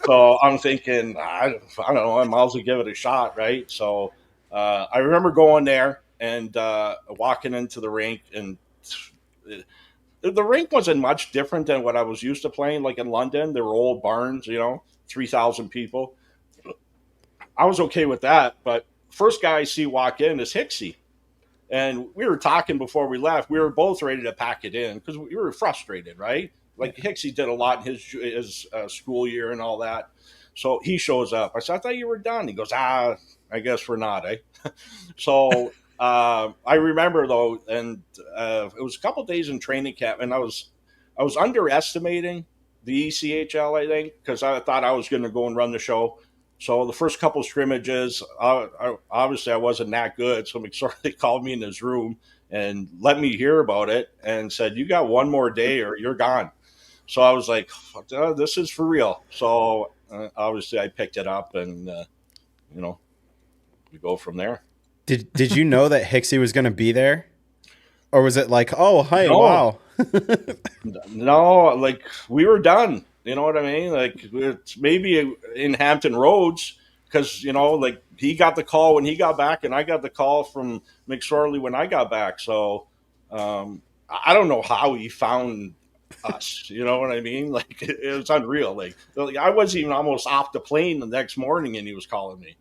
so I'm thinking, I don't know, I might as well give it a shot, right? So I remember going there and walking into the rink, and the rink wasn't much different than what I was used to playing, like in London. There were old barns, 3,000 people. I was okay with that, but first guy I see walk in is Hicksy. And we were talking before we left. We were both ready to pack it in because we were frustrated, right? Like, Hicksy did a lot in his school year and all that. So he shows up. I said, "I thought you were done." He goes, "I guess we're not, eh?" So I remember, though, and it was a couple of days in training camp, and I was underestimating the ECHL, I think, because I thought I was going to go and run the show. So the first couple of scrimmages, obviously I wasn't that good. So McSorley called me in his room and let me hear about it and said, "You got one more day or you're gone." So I was like, this is for real. So obviously I picked it up and, we go from there. Did you know that Hicksy was going to be there? Or was it like, oh, hi, No. wow. No, like, we were done. You know what I mean? Like, it's maybe in Hampton Roads because, like, he got the call when he got back and I got the call from McSorley when I got back. So I don't know how he found us. You know what I mean? Like, it was unreal. Like, I was even almost off the plane the next morning and he was calling me.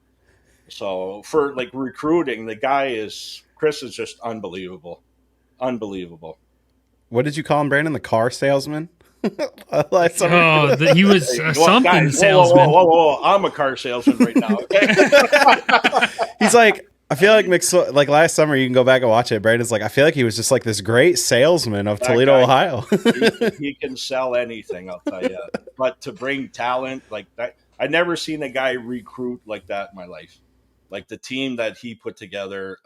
So for, like, recruiting, Chris is just unbelievable. Unbelievable. What did you call him, Brandon? The car salesman? He was something guys, salesman. Whoa. I'm a car salesman right now. Okay? He's like, I feel like like last summer, you can go back and watch it. Brandon's like, I feel like he was just like this great salesman of Toledo, Ohio. he can sell anything, I'll tell you. But to bring talent like that, I never seen a guy recruit like that in my life. Like, the team that he put together,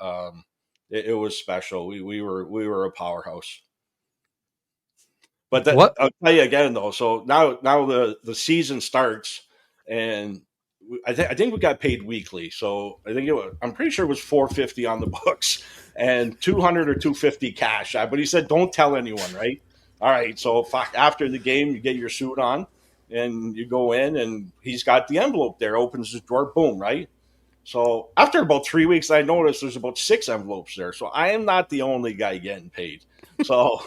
it was special. We were a powerhouse. But I'll tell you again, though. So now the season starts, and I think we got paid weekly. So I think I'm pretty sure it was $450 on the books and $200 or $250 cash. But he said, don't tell anyone, right? All right. So after the game, you get your suit on and you go in, and he's got the envelope there. Opens the drawer, boom, right? So after about 3 weeks, I noticed there's about 6 envelopes there. So I am not the only guy getting paid. So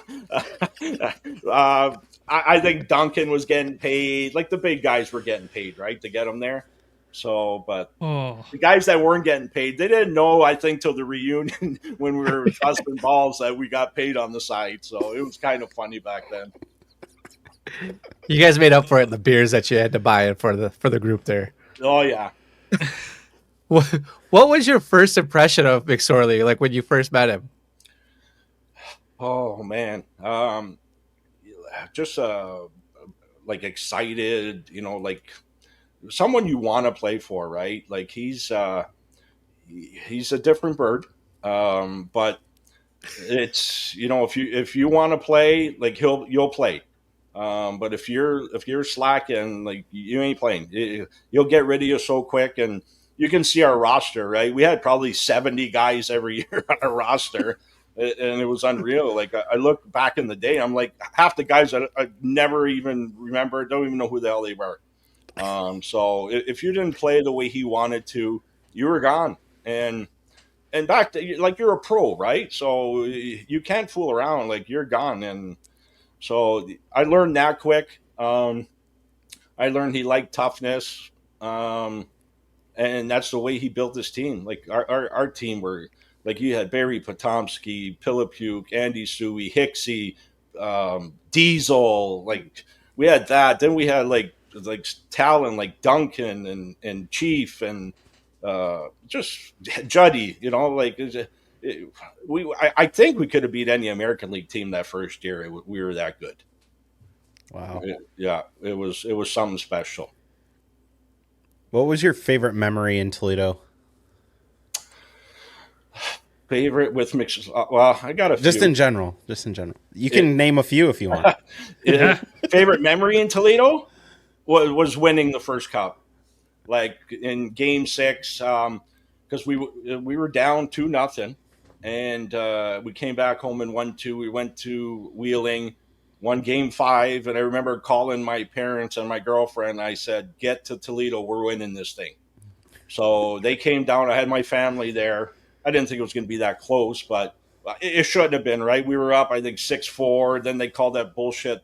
I think Duncan was getting paid. Like, the big guys were getting paid, right, to get them there. So, but the guys that weren't getting paid, they didn't know, I think, till the reunion when we were busting balls that we got paid on the side. So it was kind of funny back then. You guys made up for it in the beers that you had to buy for the group there. Oh, yeah. What was your first impression of McSorley, like when you first met him? Oh, man. Just like excited, like someone you want to play for, right? Like, he's a different bird. But it's, if you want to play, like, you'll play. But if you're slacking, like, you ain't playing. You'll get rid of you so quick. And you can see our roster, right? We had probably 70 guys every year on our roster, and it was unreal. Like I look back in the day, I'm like, half the guys that I never even remember, don't even know who the hell they were. So if you didn't play the way he wanted to, you were gone. And back to, like, you're a pro, right? So you can't fool around. Like, you're gone. And so I learned that quick. I learned he liked toughness. And that's the way he built his team. Like our team were, like, you had Barry Potomski, Pilipuk, Andy Suey, Hicksey, Diesel. Like, we had that. Then we had like talent like Duncan and Chief and just Juddy. You know, like I think we could have beat any American League team that first year. We were that good. Wow. Yeah, it was something special. What was your favorite memory in Toledo? Favorite with mixes? Well, I got a few. Just in general. You can name a few if you want. Favorite memory in Toledo was winning the first cup, like in Game 6, because we were down 2-0, and we came back home and won 2. We went to Wheeling, won Game 5, and I remember calling my parents and my girlfriend. I said, "Get to Toledo, we're winning this thing." So they came down. I had my family there. I didn't think it was going to be that close, but it shouldn't have been, right? We were up, I think, 6-4. Then they called that bullshit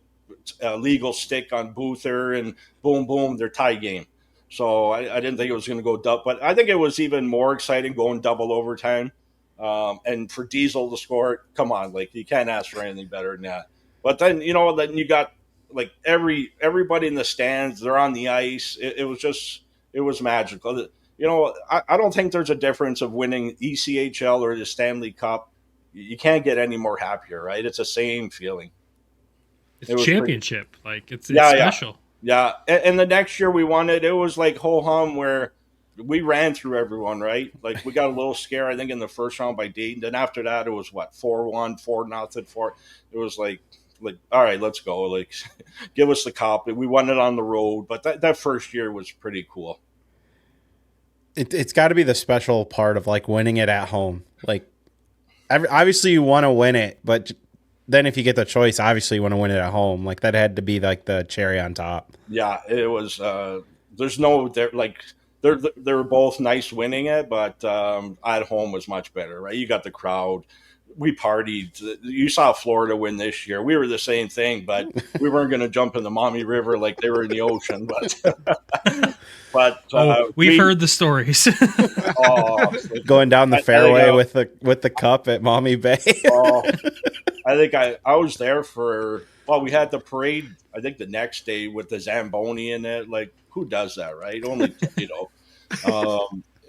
legal stick on Boother, and boom, boom, their tie game. So I didn't think it was going to go double, but I think it was even more exciting going double overtime. And for Diesel to score, come on, like, you can't ask for anything better than that. But then, then you got like everybody in the stands, they're on the ice. It was magical. I don't think there's a difference of winning ECHL or the Stanley Cup. You can't get any more happier, right? It's the same feeling. It's championship. Like, it's special. Yeah. And the next year we won it. It was like ho-hum, where we ran through everyone, right? Like, we got a little scare, I think, in the first round by Dayton. Then after that, it was 4-1, 4-0, 4. It was like, all right, let's go. Like, give us the cup. We won it on the road. But that first year was pretty cool. It's got to be the special part of, like, winning it at home. Like, obviously you want to win it, but then if you get the choice, obviously you want to win it at home. Like, that had to be like the cherry on top. Yeah, it was. They're both nice winning it, but at home was much better, right? You got the crowd. We partied. You saw Florida win this year. We were the same thing, but we weren't going to jump in the Maumee River like they were in the ocean. But we've heard the stories. Going down the fairway with the cup at Maumee Bay. I think I was there for. Well, we had the parade, I think, the next day with the Zamboni in it. Like, who does that, right? Only,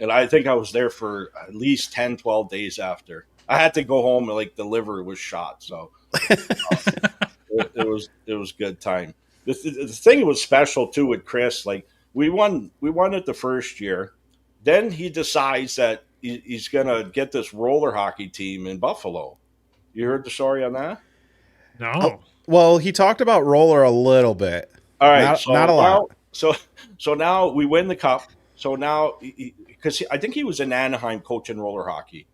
and I think I was there for at least 10, 12 days after. I had to go home and, like, the liver was shot. So it was good time. The thing was special too with Chris. Like, we won it the first year. Then he decides that he's going to get this roller hockey team in Buffalo. You heard the story on that? No. Oh, well, he talked about roller a little bit. All right. Not a lot. So now we win the cup. So now, because I think he was in Anaheim coaching roller hockey.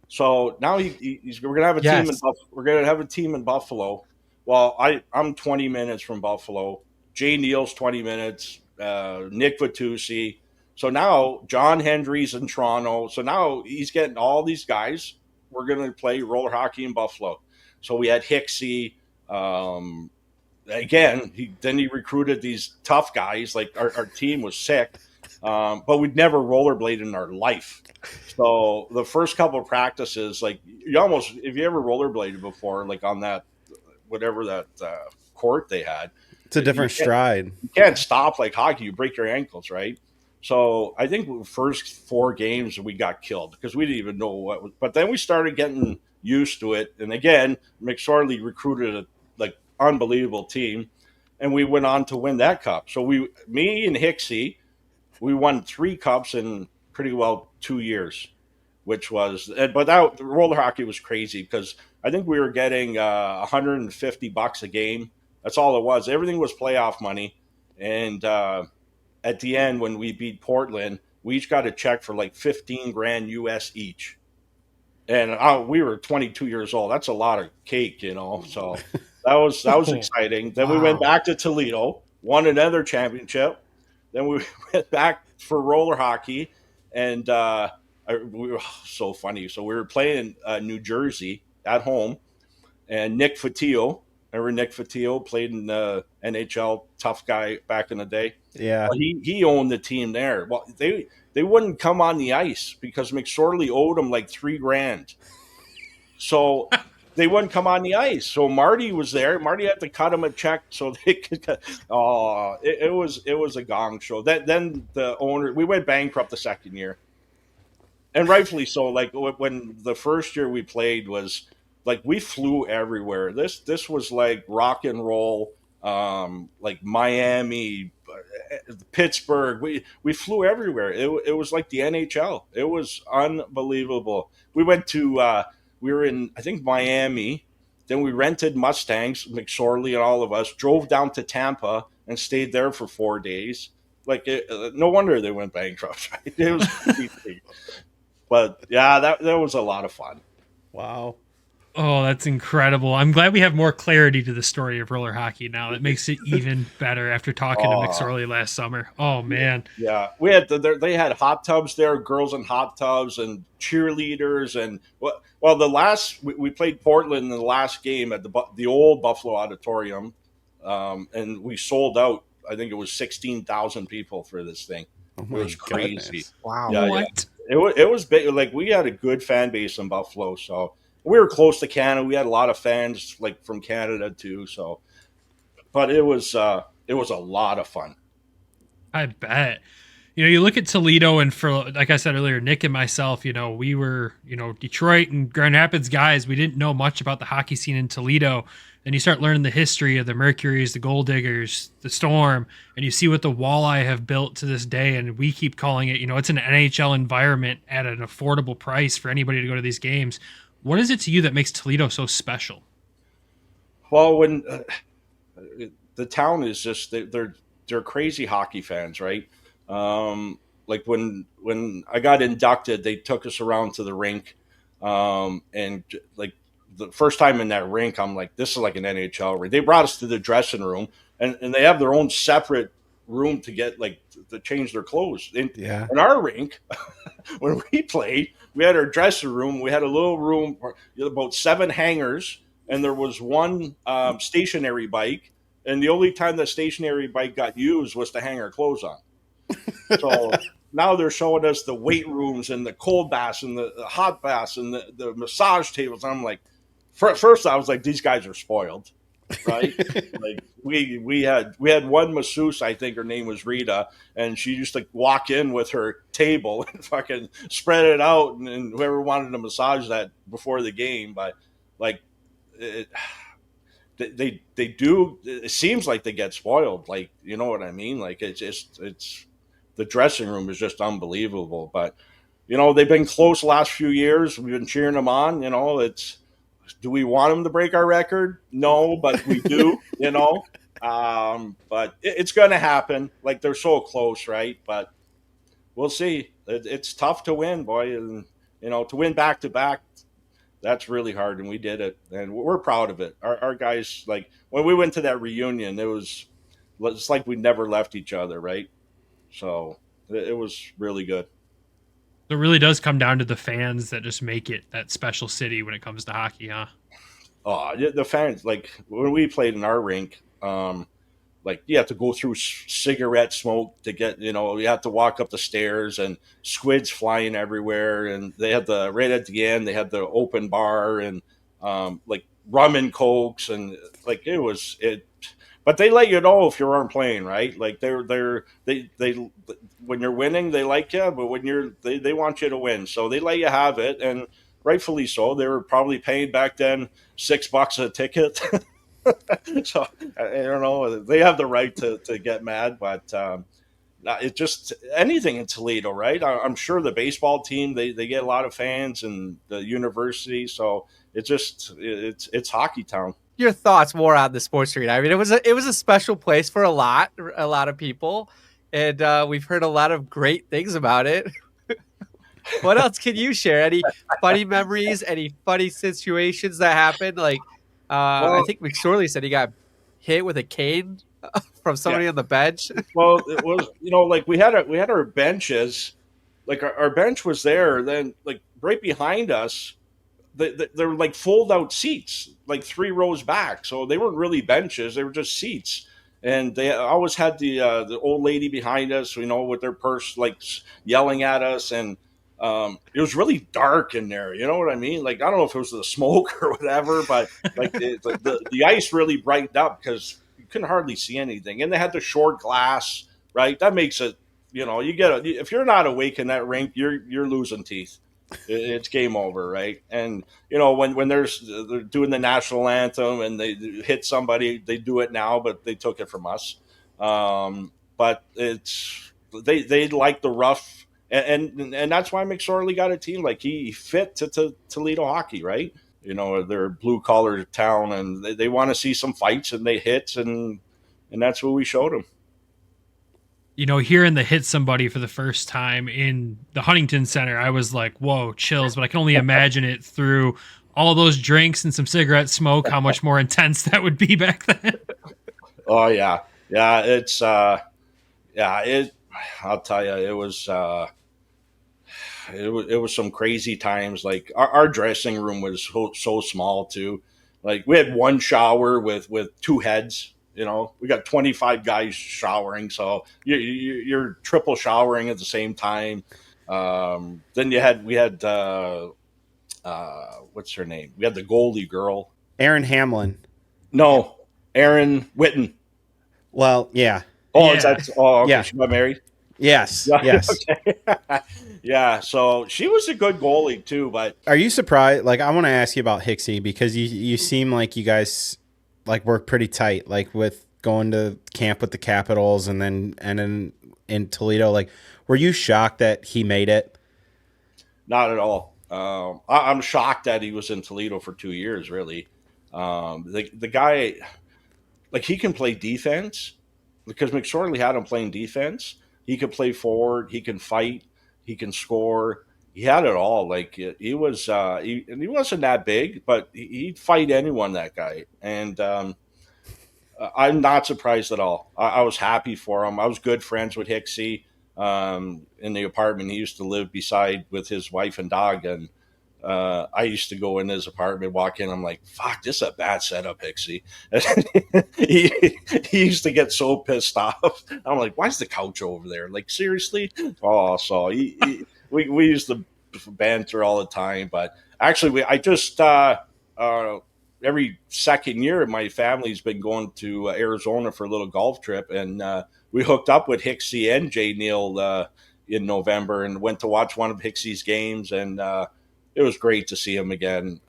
So now we're gonna have a team. We're gonna have a team in Buffalo. Well, I'm 20 minutes from Buffalo. Jay Neal's 20 minutes. Nick Vitucci. So now John Hendry's in Toronto. So now he's getting all these guys. We're gonna play roller hockey in Buffalo. So we had Hicksey. Again, he recruited these tough guys. Like, our team was sick, but we'd never rollerbladed in our life. So the first couple of practices, like, if you ever rollerbladed before, like on that, whatever that court they had, it's a different stride. You can't stop like hockey. You break your ankles, right? So I think the first 4 games we got killed because we didn't even know what was. But then we started getting used to it. And again, McSorley recruited a unbelievable team, and we went on to win that cup. So me and Hicksey, we won 3 cups in pretty well 2 years, which was. But that roller hockey was crazy because I think we were getting $150 a game. That's all it was. Everything was playoff money, and at the end when we beat Portland, we each got a check for like 15 grand US each. And we were 22 years old. That's a lot of cake, you know. So that was exciting. Then we went back to Toledo, won another championship. Then we went back for roller hockey, and we were so funny. So we were playing New Jersey at home, and Nick Fatillo, remember Nick Fatillo, played in the NHL, tough guy back in the day. Yeah, well, he owned the team there. Well, they wouldn't come on the ice because McSorley owed them like $3 grand, so they wouldn't come on the ice. So Marty was there. Marty had to cut him a check so they could. Oh, it was a gong show. Then the owner, we went bankrupt the second year, and rightfully so. Like when the first year we played was like we flew everywhere. This was like rock and roll, like Miami, Pittsburgh. We flew everywhere. It was like the NHL. It was unbelievable. We went to we were in, I think, Miami. Then we rented Mustangs, McSorley and all of us, drove down to Tampa and stayed there for 4 days. Like, no wonder they went bankrupt. Right? It was crazy. But yeah, that was a lot of fun. Wow. Oh, that's incredible. I'm glad we have more clarity to the story of roller hockey now. It makes it even better after talking to McSorley last summer. Oh, man. Yeah. We had they had hot tubs there, girls in hot tubs and cheerleaders. And well, we played Portland in the last game at the old Buffalo Auditorium, and we sold out. I think it was 16,000 people for this thing. It was crazy. Goodness. Wow. Yeah, what? Yeah. It was big. Like, we had a good fan base in Buffalo, so we were close to Canada. We had a lot of fans like from Canada too. So, but it was a lot of fun. I bet. You look at Toledo, and for, like I said earlier, Nick and myself, we were, Detroit and Grand Rapids guys. We didn't know much about the hockey scene in Toledo. And you start learning the history of the Mercuries, the Gold Diggers, the Storm, and you see what the Walleye have built to this day. And we keep calling it, it's an NHL environment at an affordable price for anybody to go to these games. What is it to you that makes Toledo so special? Well, when the town is just they're crazy hockey fans, right? Like when I got inducted, they took us around to the rink, and like the first time in that rink, I'm like, this is like an NHL rink. They brought us to the dressing room, and they have their own separate room to get like to change their clothes. In our rink, when we played, we had our dressing room. We had a little room, about 7 hangers, and there was one stationary bike. And the only time the stationary bike got used was to hang our clothes on. So now they're showing us the weight rooms and the cold baths and the hot baths and the massage tables. I'm like, first I was like, these guys are spoiled, right? Like we had one masseuse, I think her name was Rita, and she used to walk in with her table and fucking spread it out, and whoever wanted to massage that before the game. But like, they do. It seems like they get spoiled. Like, you know what I mean? Like it's the dressing room is just unbelievable. But they've been close the last few years. We've been cheering them on. Do we want them to break our record? No, but we do. But it's going to happen. Like, they're so close, right? But we'll see. It's tough to win, boy, and to win back to back. That's really hard, and we did it, and we're proud of it. Our guys, like, when we went to that reunion, it's like we never left each other, right? So it was really good. It really does come down to the fans that just make it that special city when it comes to hockey, huh? Oh, the fans, like, when we played in our rink, like, you have to go through cigarette smoke to get, you have to walk up the stairs, and squids flying everywhere. And they had right at the end, they had the open bar and like rum and cokes, and like but they let you know if you aren't playing, right? Like they when you're winning, they like you, but when they want you to win, so they let you have it, and rightfully so. They were probably paying back then $6 a ticket. So I don't know. They have the right to get mad, but it just anything in Toledo, right? I'm sure the baseball team they get a lot of fans, and the university. So it's Hockeytown. Your thoughts more on the sports arena? I mean, it was a special place for a lot of people, and we've heard a lot of great things about it. What else can you share? Any funny memories? Any funny situations that happened? Like, I think McSorley said he got hit with a cane from somebody on the bench. Well, it was, like we had our benches, like our bench was there. Then like right behind us, they were like fold out seats, like 3 rows back. So they weren't really benches; they were just seats. And they always had the old lady behind us, with their purse, like yelling at us, and it was really dark in there. You know what I mean? Like I don't know if it was the smoke or whatever, but like the ice really brightened up because you couldn't hardly see anything. And they had the short glass, right? That makes it, if you're not awake in that rink, you're losing teeth. It's game over, right? And when they're doing the national anthem and they hit somebody, they do it now, but they took it from us. But it's they like the rough, and that's why McSorley got a team. Like he fit to Toledo hockey, right? They're a blue collar town, and they want to see some fights and they hit, and that's what we showed them. Hearing the hit somebody for the first time in the Huntington Center, I was like, whoa, chills. But I can only imagine it through all those drinks and some cigarette smoke, how much more intense that would be back then. Oh, yeah. Yeah, it's, I'll tell you, it was some crazy times. Like our dressing room was so small too. Like we had one shower with 2 heads. We got 25 guys showering, so you're triple showering at the same time. Then we had what's her name? We had the goalie girl, Aaron Hamlin. No, Aaron Witten. Well, yeah. Oh, yeah. Okay. Yeah. She got married. Yes. Yeah, yes. Okay. Yeah. So she was a good goalie too. But are you surprised? Like, I want to ask you about Hicksy because you seem like you guys like work pretty tight, like with going to camp with the Capitals and then in Toledo. Like, were you shocked that he made it? Not at all. I'm shocked that he was in Toledo for 2 years. Really, the guy, like he can play defense because McSorley had him playing defense. He could play forward. He can fight. He can score. He had it all. Like he was, he wasn't that big, but he'd fight anyone. That guy, and I'm not surprised at all. I was happy for him. I was good friends with Hicksy in the apartment he used to live beside with his wife and dog, and I used to go in his apartment, walk in. I'm like, "Fuck, this is a bad setup, Hicksy." he used to get so pissed off. I'm like, "Why's the couch over there? Like seriously?" Oh, so we used to banter all the time, but actually, I just every second year, my family's been going to Arizona for a little golf trip, and we hooked up with Hicksy and Jay Neal in November, and went to watch one of Hicksy's games, and it was great to see him again.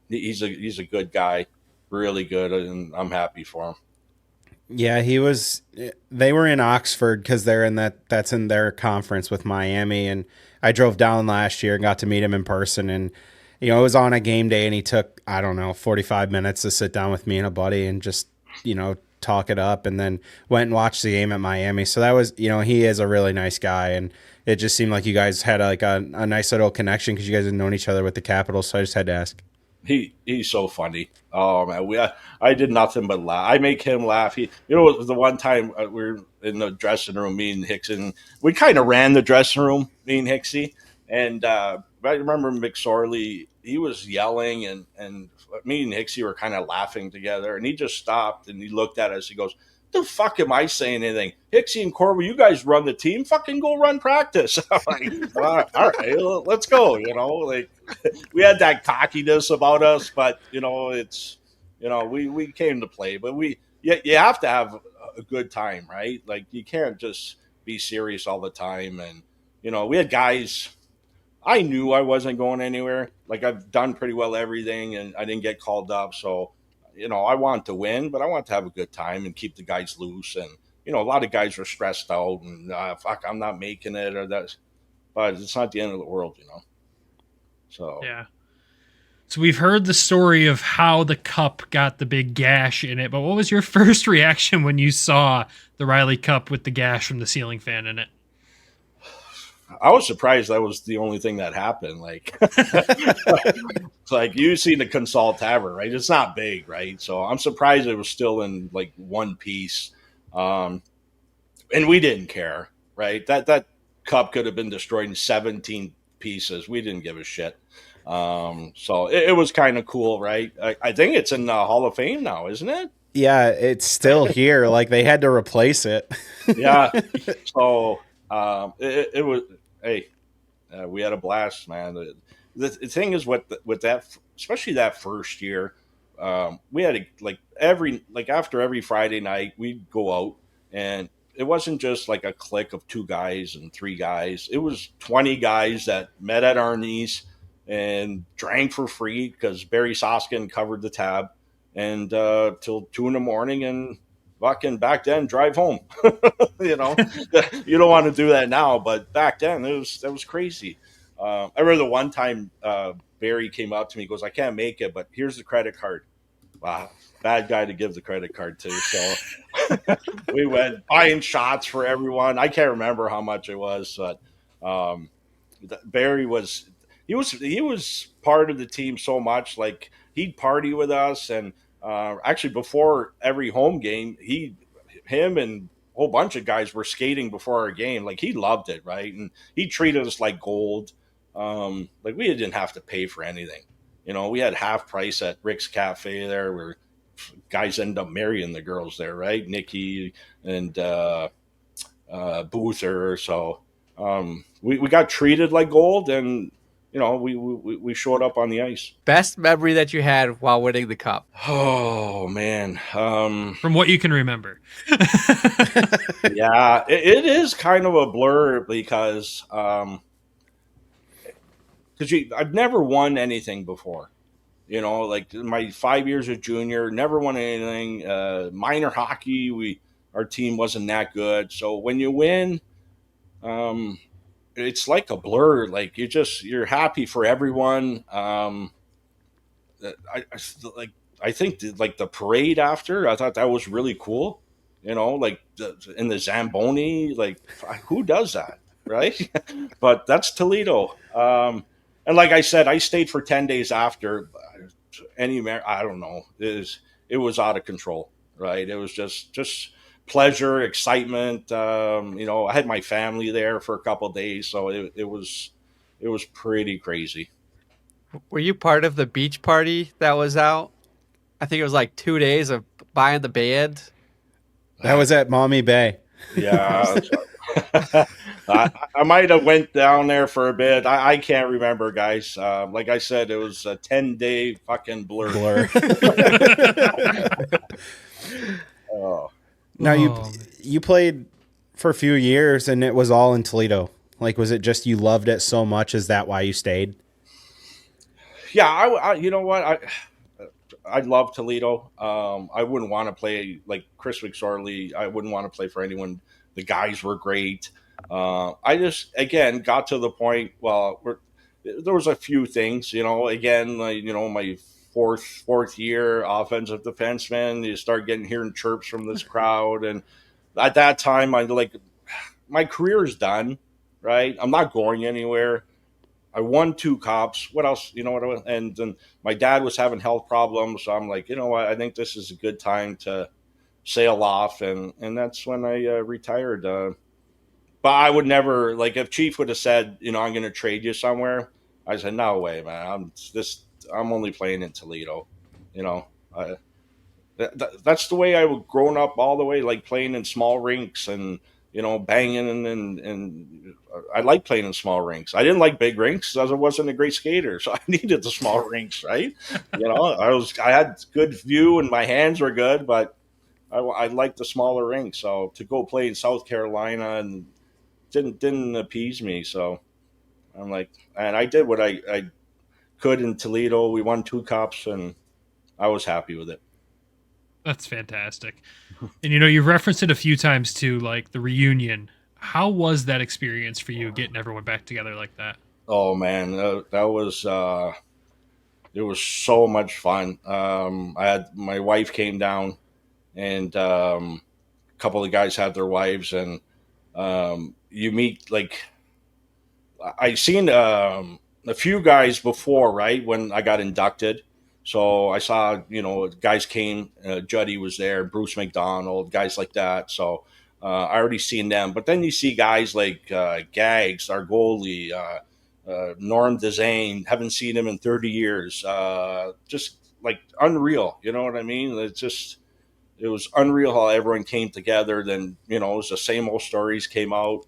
He's a good guy, really good, and I'm happy for him. Yeah, they were in Oxford because that's in their conference with Miami. And I drove down last year and got to meet him in person. And, it was on a game day and he took, 45 minutes to sit down with me and a buddy and just, talk it up, and then went and watched the game at Miami. So that was, he is a really nice guy. And it just seemed like you guys had a nice little connection because you guys had known each other with the Capitals. So I just had to ask. He's so funny. Oh man, I did nothing but laugh. I make him laugh. It was the one time we were in the dressing room, me and Hickson. We kind of ran the dressing room, me and Hicksy, and I remember McSorley. He was yelling, and me and Hicksy were kind of laughing together. And he just stopped and he looked at us. He goes, "The fuck am I saying anything? Hicksy and Corriveau, you guys run the team. Fucking go run practice." I'm like, all right, let's go. Like we had that cockiness about us, but it's we came to play. But you have to have a good time, right? Like you can't just be serious all the time. And we had guys. I knew I wasn't going anywhere. Like I've done pretty well everything, and I didn't get called up. So, I want to win, but I want to have a good time and keep the guys loose. And a lot of guys were stressed out and fuck, I'm not making it or that. But it's not the end of the world, So yeah. So we've heard the story of how the cup got the big gash in it, but what was your first reaction when you saw the Riley Cup with the gash from the ceiling fan in it? I was surprised that was the only thing that happened. Like, like you see the Consol Tavern, right? It's not big, right? So I'm surprised it was still in like one piece. And we didn't care, right? That cup could have been destroyed in 17 pieces. We didn't give a shit. So it was kind of cool, right? I think it's in the Hall of Fame now, isn't it? Yeah, it's still here. Like they had to replace it. Yeah. So it was. Hey, we had a blast, man. The thing is with that, especially that first year, we had after every Friday night we'd go out, and it wasn't just like a clique of 2 guys and 3 guys. It was 20 guys that met at Arnie's and drank for free because Barry Soskin covered the tab, and till 2 in the morning, and fucking back then drive home. You know, you don't want to do that now, but back then that was crazy. I remember the one time Barry came up to me, goes, "I can't make it, but here's the credit card." Wow, bad guy to give the credit card to. So we went buying shots for everyone. I can't remember how much it was, but Barry was part of the team so much. Like he'd party with us, and actually before every home game, him and a whole bunch of guys were skating before our game. Like he loved it, right? And he treated us like gold. Like we didn't have to pay for anything. You know, we had half price at Rick's Cafe there, where guys end up marrying the girls there, right? Nikki and Boother. So we got treated like gold, and you know, we showed up on the ice. Best memory that you had while winning the cup? Oh man, from what you can remember. Yeah, it is kind of a blur because I've never won anything before. You know, like my 5 years of junior, never won anything. Minor hockey, our team wasn't that good. So when you win, it's like a blur. Like you're happy for everyone. I think the parade after, I thought that was really cool. You know, like in the Zamboni, like who does that, right? But that's Toledo. And like I said, I stayed for 10 days after. I don't know. It was out of control, right? It was just pleasure, excitement. You know, I had my family there for a couple of days, so it was pretty crazy. Were you part of the beach party that was out? I think it was like 2 days of buying the band. That was at Maumee Bay. Yeah. I might have went down there for a bit. I can't remember, guys. Like I said, it was a 10-day fucking blur. Oh. Now you played for a few years, and it was all in Toledo. Like, was it just you loved it so much? Is that why you stayed? Yeah, I you know what, I love Toledo. I wouldn't want to play like Chris McSorley. I wouldn't want to play for anyone. The guys were great. I just, again, got to the point, there was a few things, you know, again, like, you know, my fourth year offensive defenseman, you start hearing chirps from this crowd. And at that time, my career is done, right? I'm not going anywhere. I won 2 cups. What else? You know what? And then my dad was having health problems. So I'm like, you know what? I think this is a good time to sail off. And that's when I retired. But I would never, like, if Chief would have said, you know, I'm going to trade you somewhere, I said, no way, man. I'm only playing in Toledo. You know, that's the way I was growing up all the way, like playing in small rinks and, you know, banging and I like playing in small rinks. I didn't like big rinks as I wasn't a great skater, so I needed the small rinks, right? You know, I had good view and my hands were good, but I liked the smaller rinks. So to go play in South Carolina and didn't appease me. So I'm like, and I did what I could in Toledo. We won 2 cups, and I was happy with it. That's fantastic. And, you know, you've referenced it a few times too, like the reunion. How was that experience for you, getting everyone back together like that? Oh man, that was it was so much fun. I had my wife came down, and a couple of guys had their wives, and you meet like I seen a few guys before, right when I got inducted. So I saw, guys came. Juddy was there, Bruce McDonald, guys like that. So I already seen them. But then you see guys like Gags, our goalie, Norm Dezane. Haven't seen him in 30 years. Just like unreal. You know what I mean? It was unreal how everyone came together. Then it was the same old stories came out.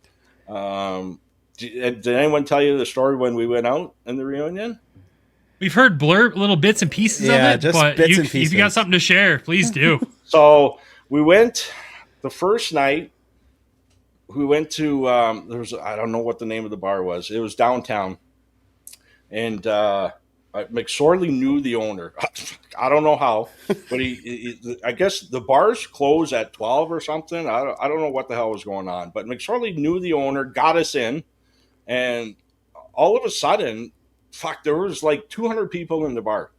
Did anyone tell you the story when we went out in the reunion? We've heard little bits and pieces of it, just but bits and pieces. if you got something to share, please do. So we went the first night. We went to I don't know what the name of the bar was. It was downtown, and McSorley knew the owner. I don't know how, but he I guess the bars close at 12 or something. I don't know what the hell was going on, but McSorley knew the owner, got us in, and all of a sudden, there was like 200 people in the bar,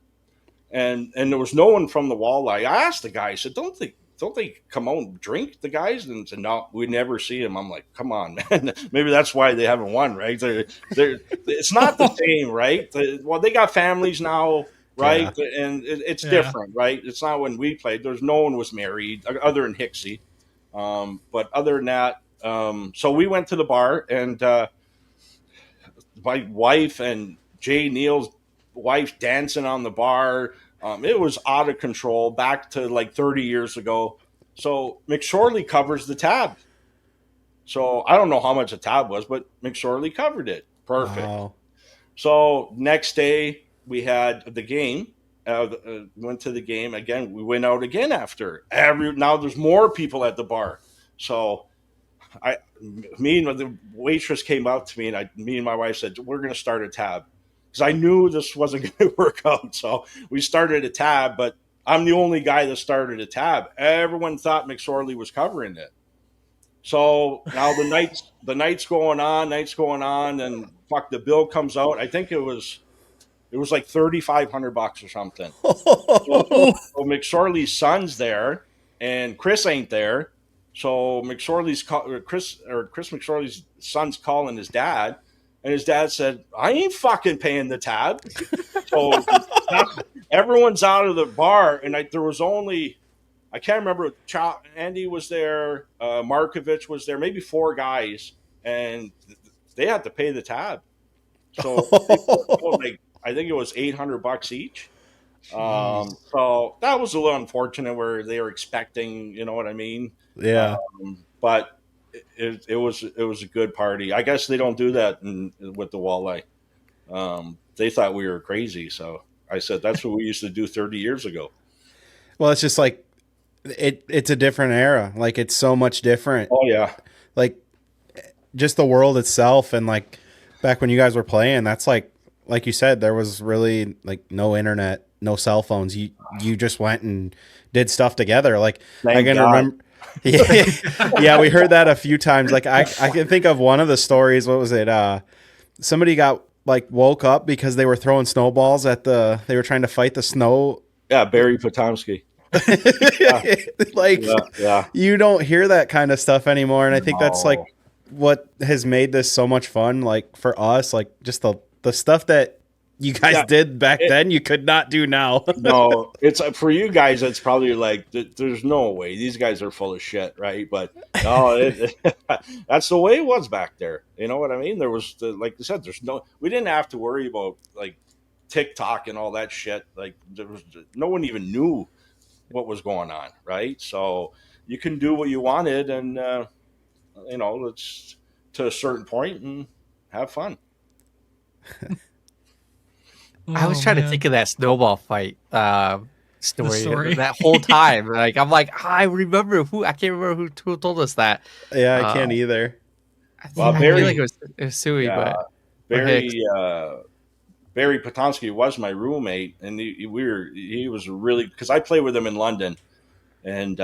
and there was no one from the Walleye. I asked the guy, I said, don't they come out and drink, the guys? And said, no, we never see them. I'm like, come on, man. Maybe that's why they haven't won, right? It's not the same, right? They got families now, right? Yeah. And it's different, right? It's not when we played. No one was married other than Hicksy. But other than that, so we went to the bar, and my wife and Jay Neal's wife dancing on the bar. It was out of control back to like 30 years ago. So McSorley covers the tab. So I don't know how much the tab was, but McSorley covered it. Perfect. Wow. So next day we had the game. Went to the game again. We went out again after. Now there's more people at the bar. So the waitress came up to me, and me and my wife said, we're going to start a tab. Because I knew this wasn't going to work out. So we started a tab, but I'm the only guy that started a tab. Everyone thought McSorley was covering it. So now the night's going on, and the bill comes out. I think it was like $3,500 or something. So McSorley's son's there, and Chris ain't there. So Chris McSorley's son's calling his dad. And his dad said, I ain't fucking paying the tab. So everyone's out of the bar. And there was only, I can't remember, Andy was there, Markovich was there, maybe 4 guys. And they had to pay the tab. So I think it was $800 each. So that was a little unfortunate where they were expecting, you know what I mean? Yeah. But it was a good party. I guess they don't do that with the Walleye. They thought we were crazy, so I said that's what we used to do 30 years ago. Well, it's just like it's a different era. Like it's so much different. Oh yeah. Like just the world itself, and like back when you guys were playing, that's like you said, there was really like no internet, no cell phones. You just went and did stuff together. Like I can remember. Yeah, we heard that a few times. Like I can think of one of the stories. What was it? Somebody got woke up because they were throwing snowballs they were trying to fight the snow. Yeah, Barry Potomski. You don't hear that kind of stuff anymore, and I think that's like what has made this so much fun. Like for us, like just the stuff that you guys did back then, you could not do now. No, it's for you guys. It's probably like there's no way these guys are full of shit, right? But no, that's the way it was back there. You know what I mean? There was, like you said, we didn't have to worry about like TikTok and all that shit. Like no one even knew what was going on, right? So you can do what you wanted, and it's to a certain point and have fun. I was trying to think of that snowball fight story that whole time. Like I'm like, I remember I can't remember who told us that. Yeah, I can't either. I feel like it was Suey, but Barry Potomski was my roommate, and he was really, because I played with him in London, and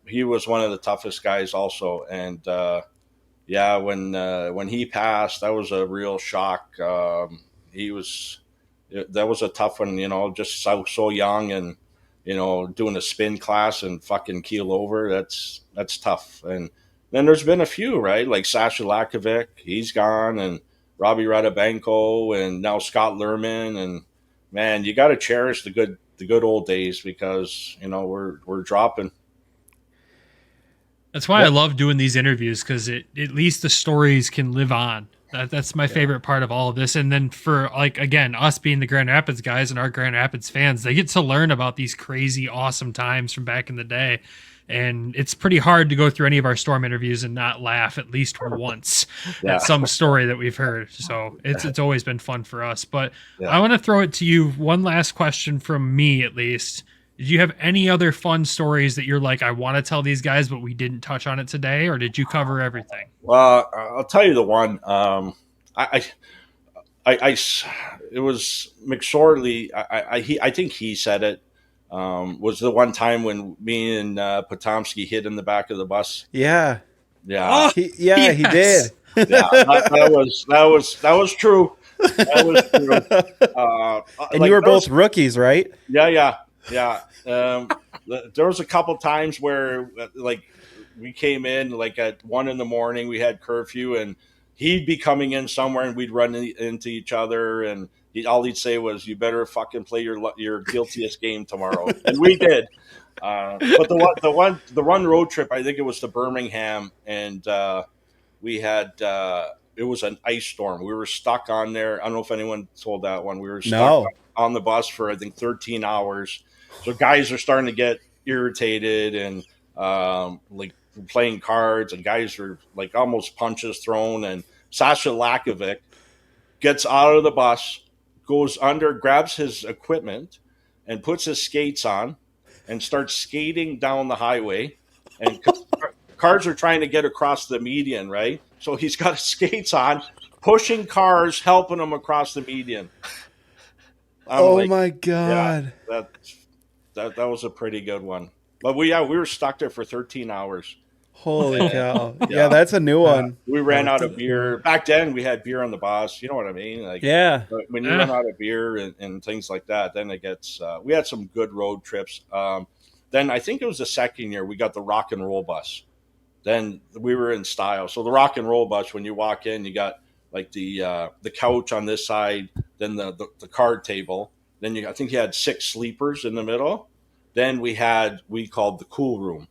he was one of the toughest guys also. And when he passed, that was a real shock. He was that was a tough one, just so young and, doing a spin class and fucking keel over. That's tough. And then there's been a few, right? Like Sasha Lakovic, he's gone, and Robbie Radabenko, and now Scott Lerman. And man, you got to cherish the good old days, because, we're dropping. That's why I love doing these interviews, because at least the stories can live on. That's my favorite part of all of this. And then for, like, again, us being the Grand Rapids guys and our Grand Rapids fans, they get to learn about these crazy, awesome times from back in the day. And it's pretty hard to go through any of our Storm interviews and not laugh at least once at some story that we've heard. So it's always been fun for us. But I want to throw it to you. One last question from me, at least. Did you have any other fun stories that you're like, I want to tell these guys, but we didn't touch on it today? Or did you cover everything? Well, I'll tell you the one. It was McSorley. I think he said it. Was the one time when me and Potomski hid in the back of the bus. Yeah. Yeah. He did. Yeah, that was true. That was true. And you were both rookies, right? Yeah. There was a couple times where, like, we came in like at 1 a.m. We had curfew, and he'd be coming in somewhere, and we'd run into each other, and all he'd say was, "You better fucking play your guiltiest game tomorrow," and we did. But the one road trip, I think it was to Birmingham, and we had it was an ice storm. We were stuck on there. I don't know if anyone told that one. We were stuck on the bus for, I think, 13 hours. So guys are starting to get irritated and like playing cards, and guys are like almost punches thrown. And Sasha Lakovic gets out of the bus, goes under, grabs his equipment, and puts his skates on and starts skating down the highway. And cars are trying to get across the median, right? So he's got his skates on, pushing cars, helping them across the median. My God. Yeah, that was a pretty good one. But we were stuck there for 13 hours. Holy cow. Yeah, that's a new one. We ran out of beer. Back then, we had beer on the bus. You know what I mean? Like, yeah. When you run out of beer and things like that, then it gets we had some good road trips. Then I think it was the second year we got the rock and roll bus. Then we were in style. So the rock and roll bus, when you walk in, you got like the couch on this side, then the card table. Then I think you had 6 sleepers in the middle. Then we called the cool room,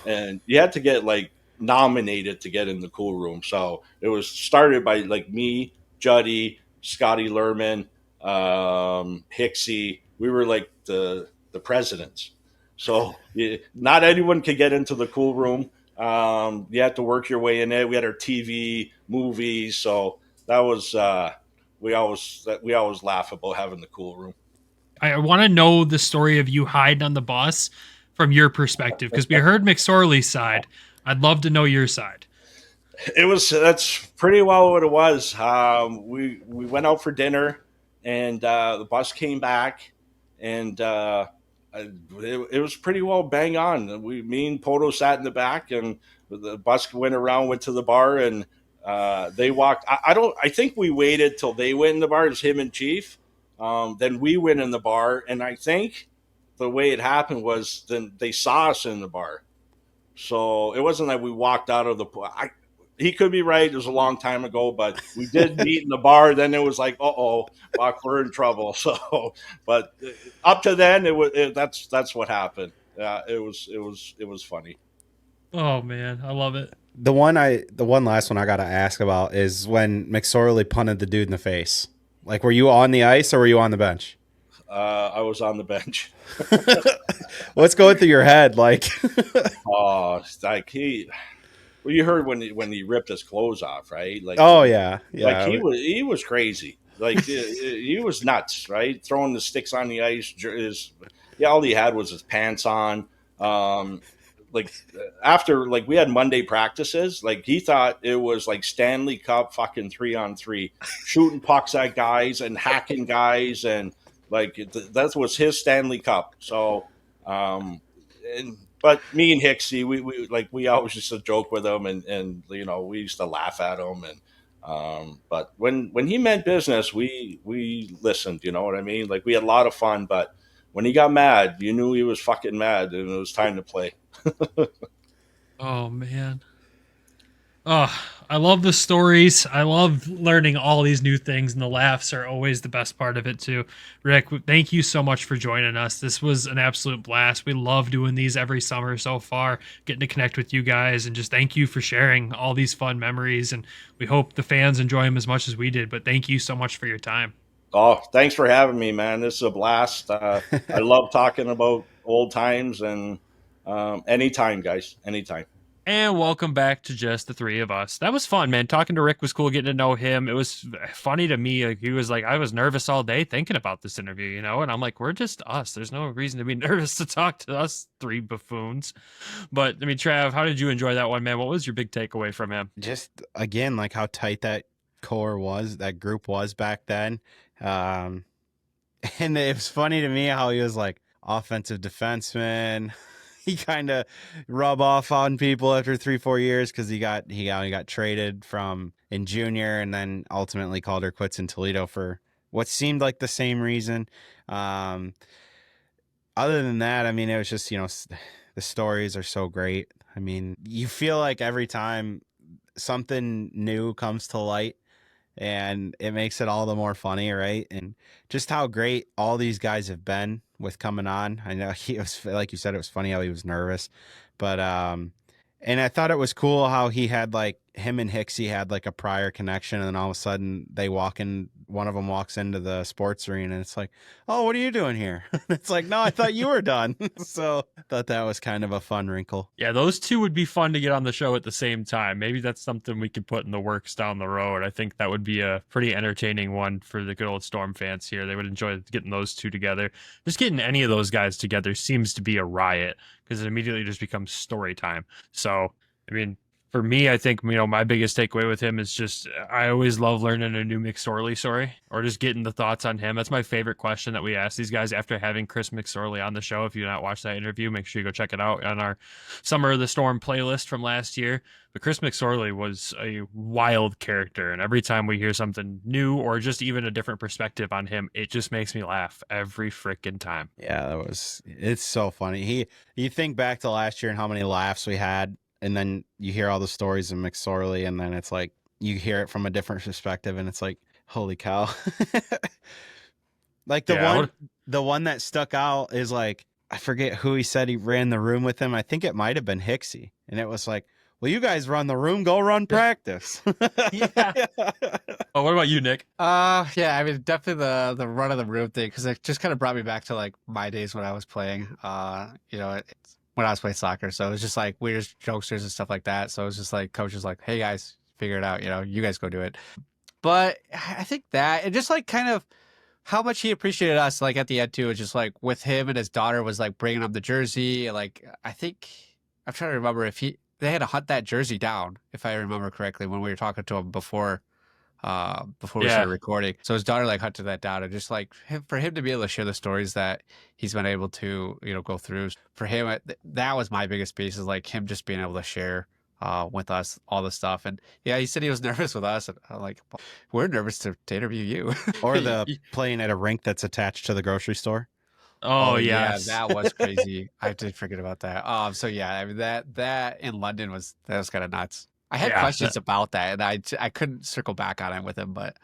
and you had to get like nominated to get in the cool room. So it was started by like me, Juddy, Scotty Lerman, Hicksy. We were like the presidents. So not anyone could get into the cool room. You had to work your way in it. We had our TV, movies. So that was we always laugh about having the cool room. I want to know the story of you hiding on the bus from your perspective, because we heard McSorley's side. I'd love to know your side. That's pretty well what it was. We went out for dinner, and the bus came back, and it was pretty well bang on. Me and Poto sat in the back, and the bus went to the bar, and they walked. I think we waited till they went in the bar. It was him and Chief. Then we went in the bar, and I think the way it happened was then they saw us in the bar. So it wasn't like we walked out of the he could be right. It was a long time ago, but we did meet in the bar. Then it was like, fuck, we're in trouble. So, but up to then, that's what happened. It was funny. Oh man, I love it. The one last one I got to ask about is when McSorley punted the dude in the face. Like, were you on the ice or were you on the bench? I was on the bench. What's going through your head? Like, you heard when he ripped his clothes off, right? Like, yeah. Like he was crazy. Like he was nuts, right? Throwing the sticks on the ice. All he had was his pants on. Like after, like, we had Monday practices, like he thought it was like Stanley Cup fucking 3-on-3, shooting pucks at guys and hacking guys, and like that was his Stanley Cup. So, but me and Hicksy, we always used to joke with him, and we used to laugh at him, and But when he meant business, we listened. You know what I mean? Like, we had a lot of fun, but when he got mad, you knew he was fucking mad, and it was time to play. Oh man. Oh, I love the stories. I love learning all these new things, and the laughs are always the best part of it too. Rick, thank you so much for joining us. This was an absolute blast. We love doing these every summer so far, getting to connect with you guys, and just thank you for sharing all these fun memories. And we hope the fans enjoy them as much as we did. But thank you so much for your time. Oh, thanks for having me, man. This is a blast. I love talking about old times, and anytime, guys, anytime. And welcome back to just the three of us. That was fun, man. Talking to Rick was cool, getting to know him. It was funny to me. Like, he was like, I was nervous all day thinking about this interview, you know? And I'm like, we're just us. There's no reason to be nervous to talk to us three buffoons. But, I mean, Trav, how did you enjoy that one, man? What was your big takeaway from him? Just, again, like how tight that group was back then. And it was funny to me how he was like offensive defenseman. He kind of rub off on people after 3-4 years because he got traded from in junior, and then ultimately called her quits in Toledo for what seemed like the same reason. Other than that, I mean, it was just, the stories are so great. I mean, you feel like every time something new comes to light, and it makes it all the more funny, right? And just how great all these guys have been with coming on. I know he was, like you said, it was funny how he was nervous, but and I thought it was cool how he had, like, him and Hicksy had like a prior connection, and then all of a sudden one of them walks into the sports arena, and it's like, oh, what are you doing here? It's like, no, I thought you were done. So I thought that was kind of a fun wrinkle. Yeah, those two would be fun to get on the show at the same time. Maybe that's something we could put in the works down the road. I think that would be a pretty entertaining one for the good old Storm fans here. They would enjoy getting those two together. Just getting any of those guys together seems to be a riot, because it immediately just becomes story time. So, I mean, for me, I think, my biggest takeaway with him is just, I always love learning a new McSorley story, or just getting the thoughts on him. That's my favorite question that we ask these guys after having Chris McSorley on the show. If you've not watched that interview, make sure you go check it out on our Summer of the Storm playlist from last year. But Chris McSorley was a wild character, and every time we hear something new or just even a different perspective on him, it just makes me laugh every freaking time. Yeah, it's so funny. You think back to last year and how many laughs we had, and then you hear all the stories of McSorley, and then it's like you hear it from a different perspective, and it's like, holy cow. Like the one that stuck out is, like, I forget who he said he ran the room with him. I think it might have been Hicksy. And it was like, well, you guys run the room, go run practice. Yeah. Oh, what about you, Nick? Yeah, I mean, definitely the run of the room thing, because it just kind of brought me back to, like, my days when I was playing, when I was playing soccer. So it was just like weird jokesters and stuff like that. So it was just like coaches like, hey guys, figure it out, you guys go do it. But I think that, and just like kind of how much he appreciated us, like at the end too, it's just like with him and his daughter was like bringing him the jersey. Like, I think I'm trying to remember if they had to hunt that jersey down, if I remember correctly, when we were talking to him before we started recording. So his daughter like hunted that down, and just like for him to be able to share the stories that he's been able to, go through, for him, that was my biggest piece, is like him just being able to share with us all the stuff. And yeah, he said he was nervous with us, and I'm like, we're nervous to interview you. Or the playing at a rink that's attached to the grocery store. Oh yes. Yeah, that was crazy. I did forget about that. So yeah, I mean that in London was kind of nuts. I had questions about that, and I couldn't circle back on it with him, but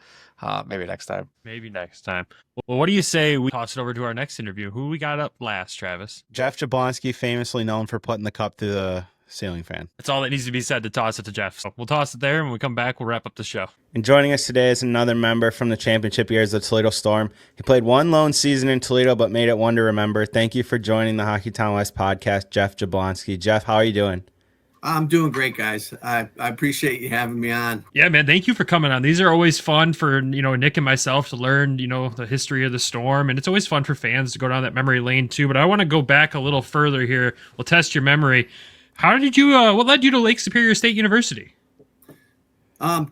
maybe next time. Maybe next time. Well, what do you say we toss it over to our next interview? Who we got up last, Travis? Jeff Jablonski, famously known for putting the cup through the ceiling fan. That's all that needs to be said to toss it to Jeff. So we'll toss it there, and when we come back, we'll wrap up the show. And joining us today is another member from the championship years of Toledo Storm. He played one lone season in Toledo, but made it one to remember. Thank you for joining the Hockeytown West podcast, Jeff Jablonski. Jeff, how are you doing? I'm doing great, guys. I appreciate you having me on. Yeah, man. Thank you for coming on. These are always fun for, Nick and myself to learn, the history of the Storm. And it's always fun for fans to go down that memory lane too. But I want to go back a little further here. We'll test your memory. How did you, what led you to Lake Superior State University?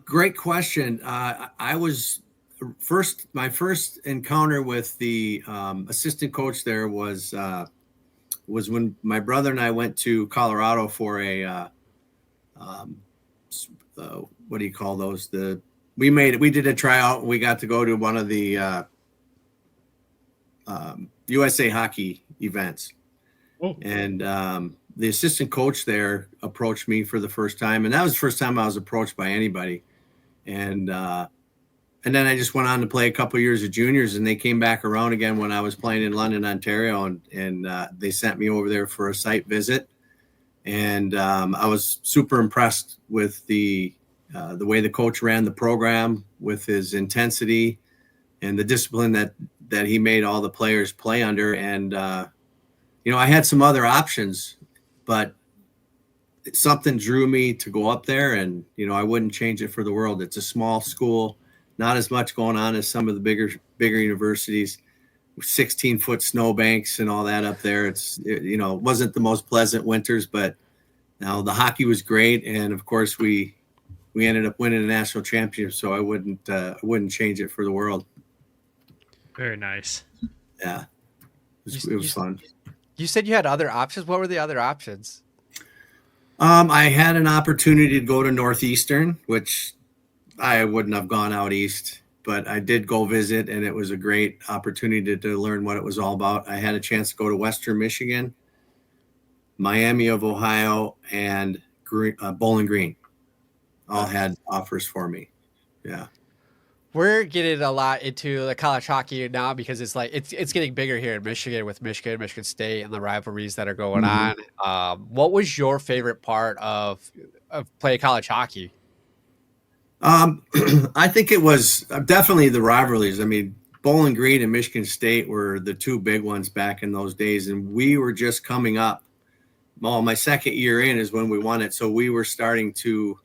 Great question. I was my first encounter with the assistant coach there was when my brother and I went to Colorado for a what do you call those? The we did a tryout. We got to go to one of the USA Hockey events. Oh. And the assistant coach there approached me for the first time. And that was the first time I was approached by anybody. And then I just went on to play a couple of years of juniors, and they came back around again when I was playing in London, Ontario. And they sent me over there for a site visit. And I was super impressed with the way the coach ran the program, with his intensity and the discipline that he made all the players play under. And, I had some other options, but something drew me to go up there, and, I wouldn't change it for the world. It's a small school, not as much going on as some of the bigger universities, 16-foot snowbanks and all that up there. It wasn't the most pleasant winters, but now the hockey was great. And of course we ended up winning a national championship. So I wouldn't change it for the world. Very nice. Yeah. It was fun. You said you had other options. What were the other options? I had an opportunity to go to Northeastern, which I wouldn't have gone out east, but I did go visit, and it was a great opportunity to learn what it was all about. I had a chance to go to Western Michigan, Miami of Ohio, and Bowling Green. All had offers for me. Yeah. We're getting a lot into the college hockey now because it's like it's getting bigger here in Michigan with Michigan State, and the rivalries that are going on. What was your favorite part of playing college hockey? I think it was definitely the rivalries. I mean, Bowling Green and Michigan State were the two big ones back in those days, and we were just coming up. Well, my second year in is when we won it, so we were starting to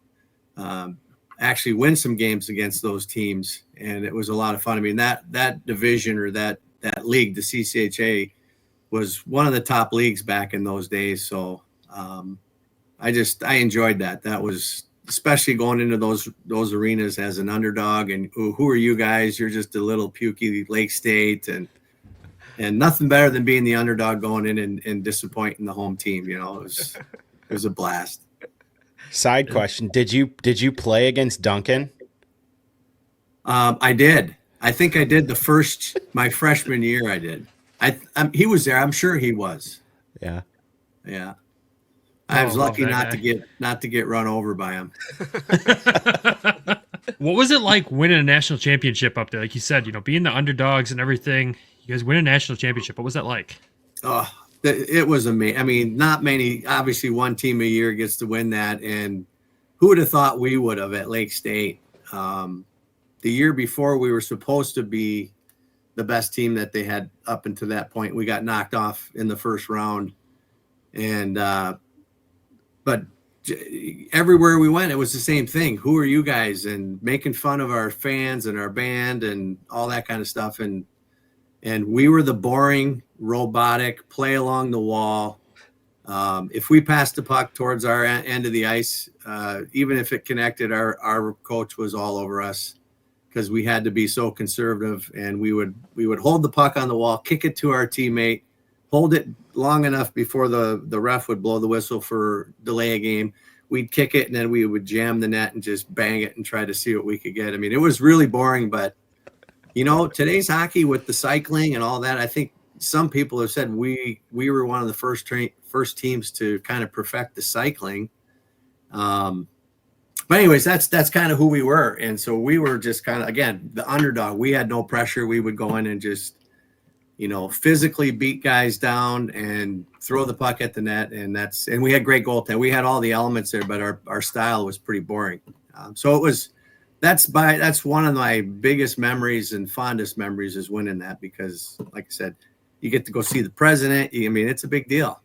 actually win some games against those teams, and it was a lot of fun. I mean, that division, or that league, the CCHA, was one of the top leagues back in those days. So I enjoyed that. That was, especially going into those arenas as an underdog, and who are you guys? You're just a little pukey Lake State, and nothing better than being the underdog going in and disappointing the home team. It was a blast. Side question: Did you play against Duncan? I did. I think I did my freshman year. I did. He was there. I'm sure he was. Yeah. Yeah. I was lucky not to get run over by him. What was it like winning a national championship up there? Like you said, being the underdogs and everything. You guys win a national championship. What was that like? Oh, it was amazing. I mean, not many. Obviously, one team a year gets to win that, and who would have thought we would have at Lake State? The year before, we were supposed to be the best team that they had up until that point. We got knocked off in the first round, and but everywhere we went, it was the same thing. Who are you guys? And making fun of our fans and our band and all that kind of stuff. And we were the boring, robotic, play along the wall. If we passed the puck towards our end of the ice, even if it connected, our coach was all over us, because we had to be so conservative. And we would hold the puck on the wall, kick it to our teammate, hold it long enough before the ref would blow the whistle for delay a game. We'd kick it, and then we would jam the net and just bang it and try to see what we could get. I mean, it was really boring, but today's hockey with the cycling and all that, I think some people have said we were one of the first teams to kind of perfect the cycling. But anyways, that's kind of who we were. And so we were just kind of, again, the underdog. We had no pressure. We would go in and just, physically beat guys down and throw the puck at the net. And we had great goaltending. We had all the elements there, but our style was pretty boring. That's one of my biggest memories and fondest memories, is winning that, because like I said, you get to go see the president. I mean, it's a big deal.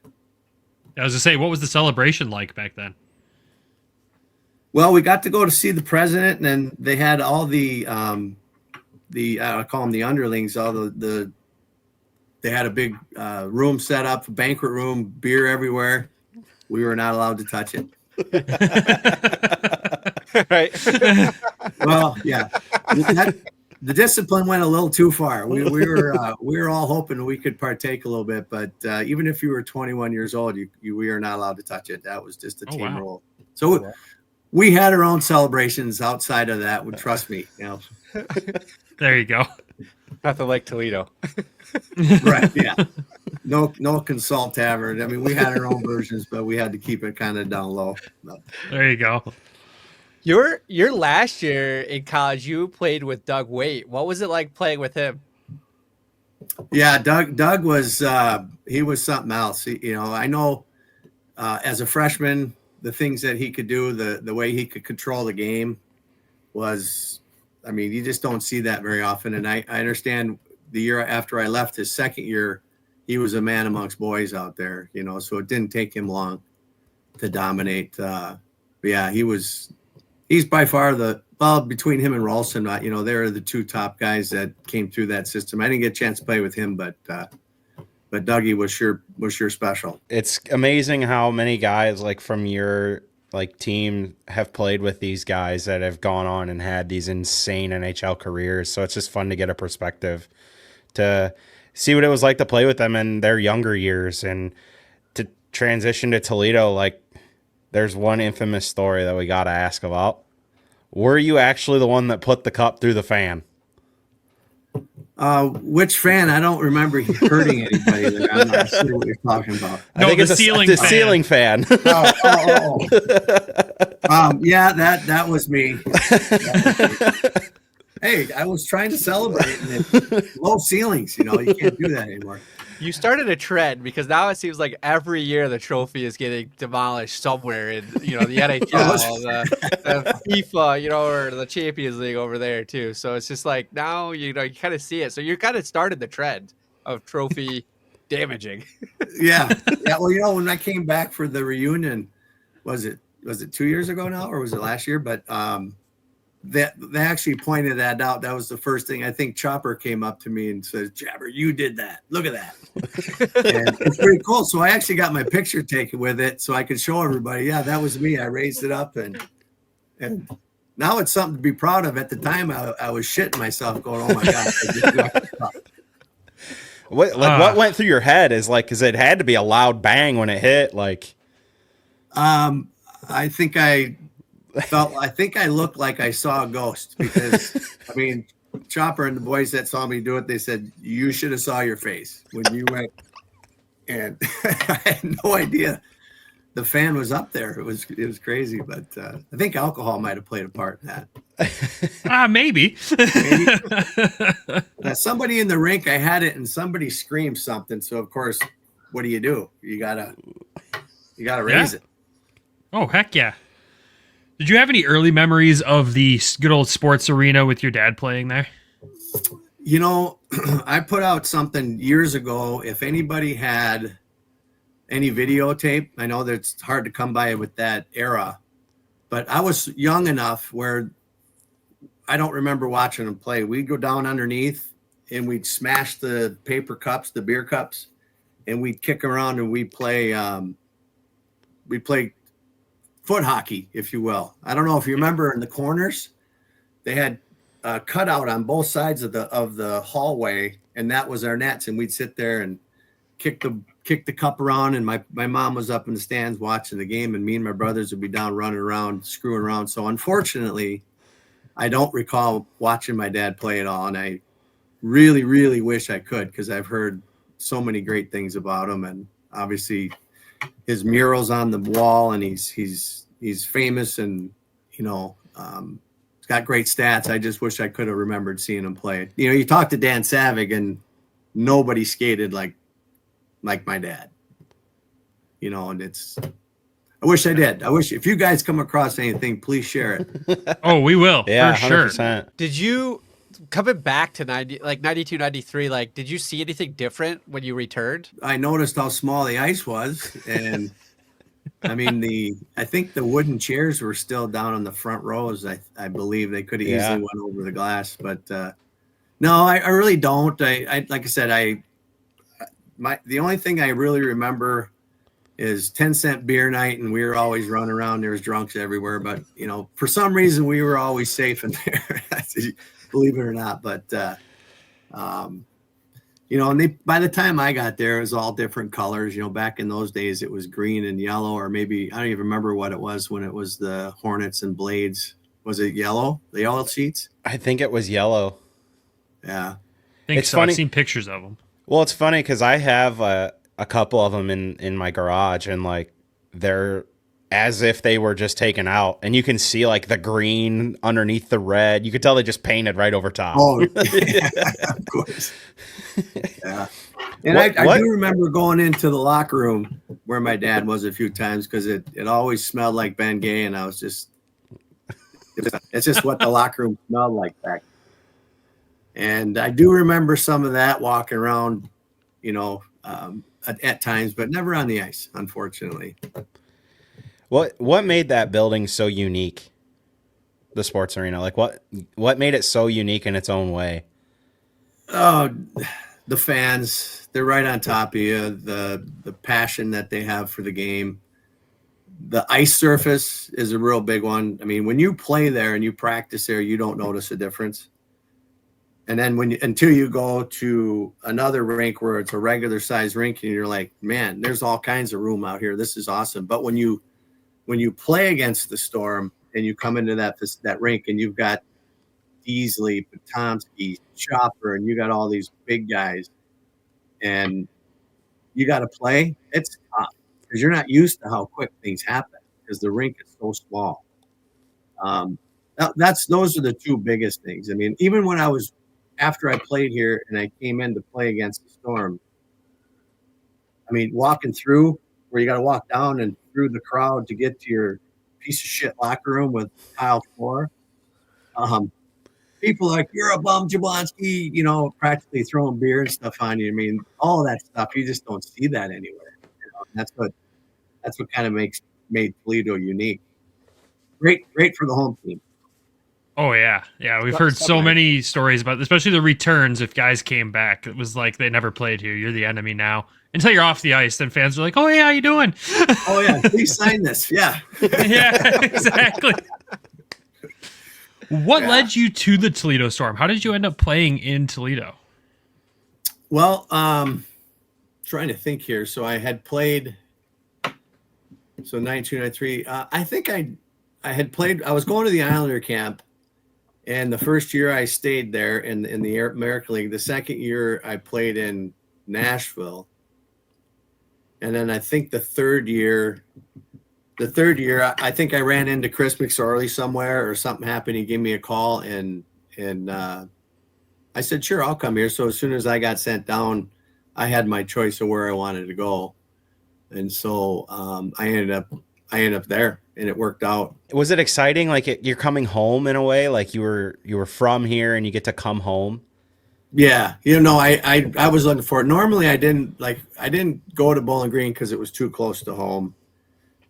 I was gonna say, what was the celebration like back then? Well, we got to go to see the president, and then they had all the I call them the underlings, all they had a big room set up, banquet room, beer everywhere. We were not allowed to touch it. Right. Well, yeah, the discipline went a little too far. We were all hoping we could partake a little bit, but even if you were 21 years old, we are not allowed to touch it. That was just a team rule. So we had our own celebrations outside of that. Would trust me, There you go. Nothing like Toledo. Right. Yeah. No Consult Tavern. I mean, we had our own versions, but we had to keep it kind of down low. There you go. Your last year in college, you played with Doug Waite. What was it like playing with him? Yeah, Doug was he was something else. I know as a freshman, the things that he could do, the way he could control the game was, I mean, you just don't see that very often. And I understand the year after I left, his second year, he was a man amongst boys out there, so it didn't take him long to dominate. But yeah, he's by far between him and Ralston, they're the two top guys that came through that system. I didn't get a chance to play with him, but Dougie was sure special. It's amazing how many guys like from your team have played with these guys that have gone on and had these insane NHL careers. So it's just fun to get a perspective to see what it was like to play with them in their younger years and to transition to Toledo. Like, there's one infamous story that we got to ask about. Were you actually the one that put the cup through the fan? Which fan? I don't remember hurting anybody there. I'm not sure what you're talking about. No, I think the ceiling fan. Ceiling fan. Yeah, that was me. Hey, I was trying to celebrate, and low ceilings. You can't do that anymore. You started a trend because now it seems like every year the trophy is getting demolished somewhere in the NHL, the FIFA, or the Champions League over there too. So it's just like now you kind of see it. So you kind of started the trend of trophy damaging. Yeah. Well, when I came back for the reunion, was it 2 years ago now, or was it last year? But they actually pointed that out. That was the first thing. I think Chopper came up to me and said, "Jabber, you did that. Look at that." And it's pretty cool. So I actually got my picture taken with it so I could show everybody, yeah, that was me. I raised it up and now it's something to be proud of. At the time I was shitting myself going, oh my God. What went through your head is because it had to be a loud bang when it hit. I think I looked like I saw a ghost because, I mean, Chopper and the boys that saw me do it, they said, you should have saw your face when you went. And I had no idea the fan was up there. It was crazy, but I think alcohol might have played a part in that. Maybe. Somebody in the rink, I had it and somebody screamed something. So of course, what do? You gotta raise it. Oh, heck yeah. Did you have any early memories of the good old sports arena with your dad playing there? I put out something years ago. If anybody had any videotape, I know that it's hard to come by with that era, but I was young enough where I don't remember watching them play. We'd go down underneath and we'd smash the paper cups, the beer cups, and we'd kick around and we'd play foot hockey, if you will. I don't know if you remember in the corners, they had a cutout on both sides of the hallway, and that was our nets. And we'd sit there and kick the cup around. And my mom was up in the stands watching the game, and me and my brothers would be down running around, screwing around. So unfortunately, I don't recall watching my dad play at all. And I really, really wish I could, because I've heard so many great things about him. And obviously his murals on the wall, and he's famous, and he's got great stats. I just wish I could have remembered seeing him play. You talk to Dan Savig, and nobody skated like my dad. And I wish I did. I wish, if you guys come across anything, please share it. Oh, we will. Yeah, for sure. 100%. Did you, coming back to 92, 93, did you see anything different when you returned? I noticed how small the ice was, and I mean, I think the wooden chairs were still down on the front rows. I believe they could have easily went over the glass, but no, I really don't. I like I said, the only thing I really remember is 10-cent beer night, and we were always running around. There was drunks everywhere, but for some reason we were always safe in there, believe it or not. But And by the time I got there, it was all different colors. Back in those days, it was green and yellow, or maybe I don't even remember what it was when it was the Hornets and Blades. Was it yellow? The yellow seats? I think it was yellow. Yeah, It's so. Funny. I've seen pictures of them. Well, it's funny because I have a couple of them in my garage, and like they're as if they were just taken out, and you can see like the green underneath the red. You could tell they just painted right over top. Oh, yeah, of course. Yeah. And I do remember going into the locker room where my dad was a few times because it always smelled like Ben Gay, and I was it's just what the locker room smelled like back then. And I do remember some of that walking around, at times, but never on the ice, unfortunately. What made that building so unique? The sports arena, like what made it so unique in its own way? Oh, the fans, they're right on top of you. The passion that they have for the game. The ice surface is a real big one. I mean, when you play there and you practice there, you don't notice a difference. And then until you go to another rink where it's a regular size rink and you're like, man, there's all kinds of room out here. This is awesome. But when you play against the Storm and you come into that rink and you've got Beasley, Potomsky, Chopper, and you got all these big guys and you got to play, it's tough because you're not used to how quick things happen because the rink is so small. Those are the two biggest things. I mean, even when after I played here and I came in to play against the Storm, I mean, walking through where you got to walk down and through the crowd to get to your piece of shit locker room with tile floor. People are like, you're a bum, Jablonski, practically throwing beer and stuff on you. I mean, all of that stuff, you just don't see that anywhere. That's what kind of made Toledo unique. Great for the home team. Oh yeah. We've heard so many stories about, especially the returns. If guys came back, it was like they never played here. You're the enemy now. Until you're off the ice, then fans are like, "Oh yeah, how you doing?" Oh yeah, please sign this. Yeah. Yeah, exactly. What led you to the Toledo Storm? How did you end up playing in Toledo? Well, trying to think here. So I had played. So 92-93. I think I had played. I was going to the Islander camp. And the first year I stayed there in the American League. The second year I played in Nashville. And then I think the third year, I think I ran into Chris McSorley somewhere or something happened. He gave me a call and I said, sure, I'll come here. So as soon as I got sent down, I had my choice of where I wanted to go. And so I ended up there. And it worked out. Was it exciting? Like you're coming home in a way, like you were from here and you get to come home. Yeah, I was looking for it. Normally, I didn't go to Bowling Green because it was too close to home.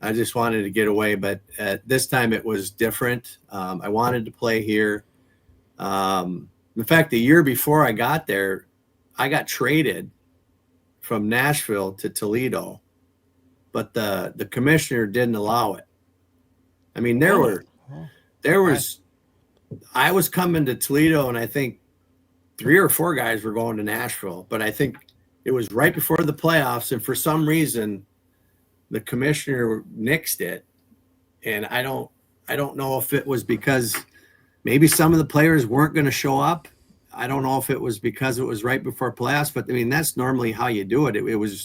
I just wanted to get away, but this time it was different. I wanted to play here. In fact, the year before I got there, I got traded from Nashville to Toledo, but the commissioner didn't allow it. I mean, I was coming to Toledo and I think 3 or 4 guys were going to Nashville, but I think it was right before the playoffs. And for some reason, the commissioner nixed it. And I don't know if it was because maybe some of the players weren't going to show up. I don't know if it was because it was right before playoffs, but I mean, that's normally how you do it.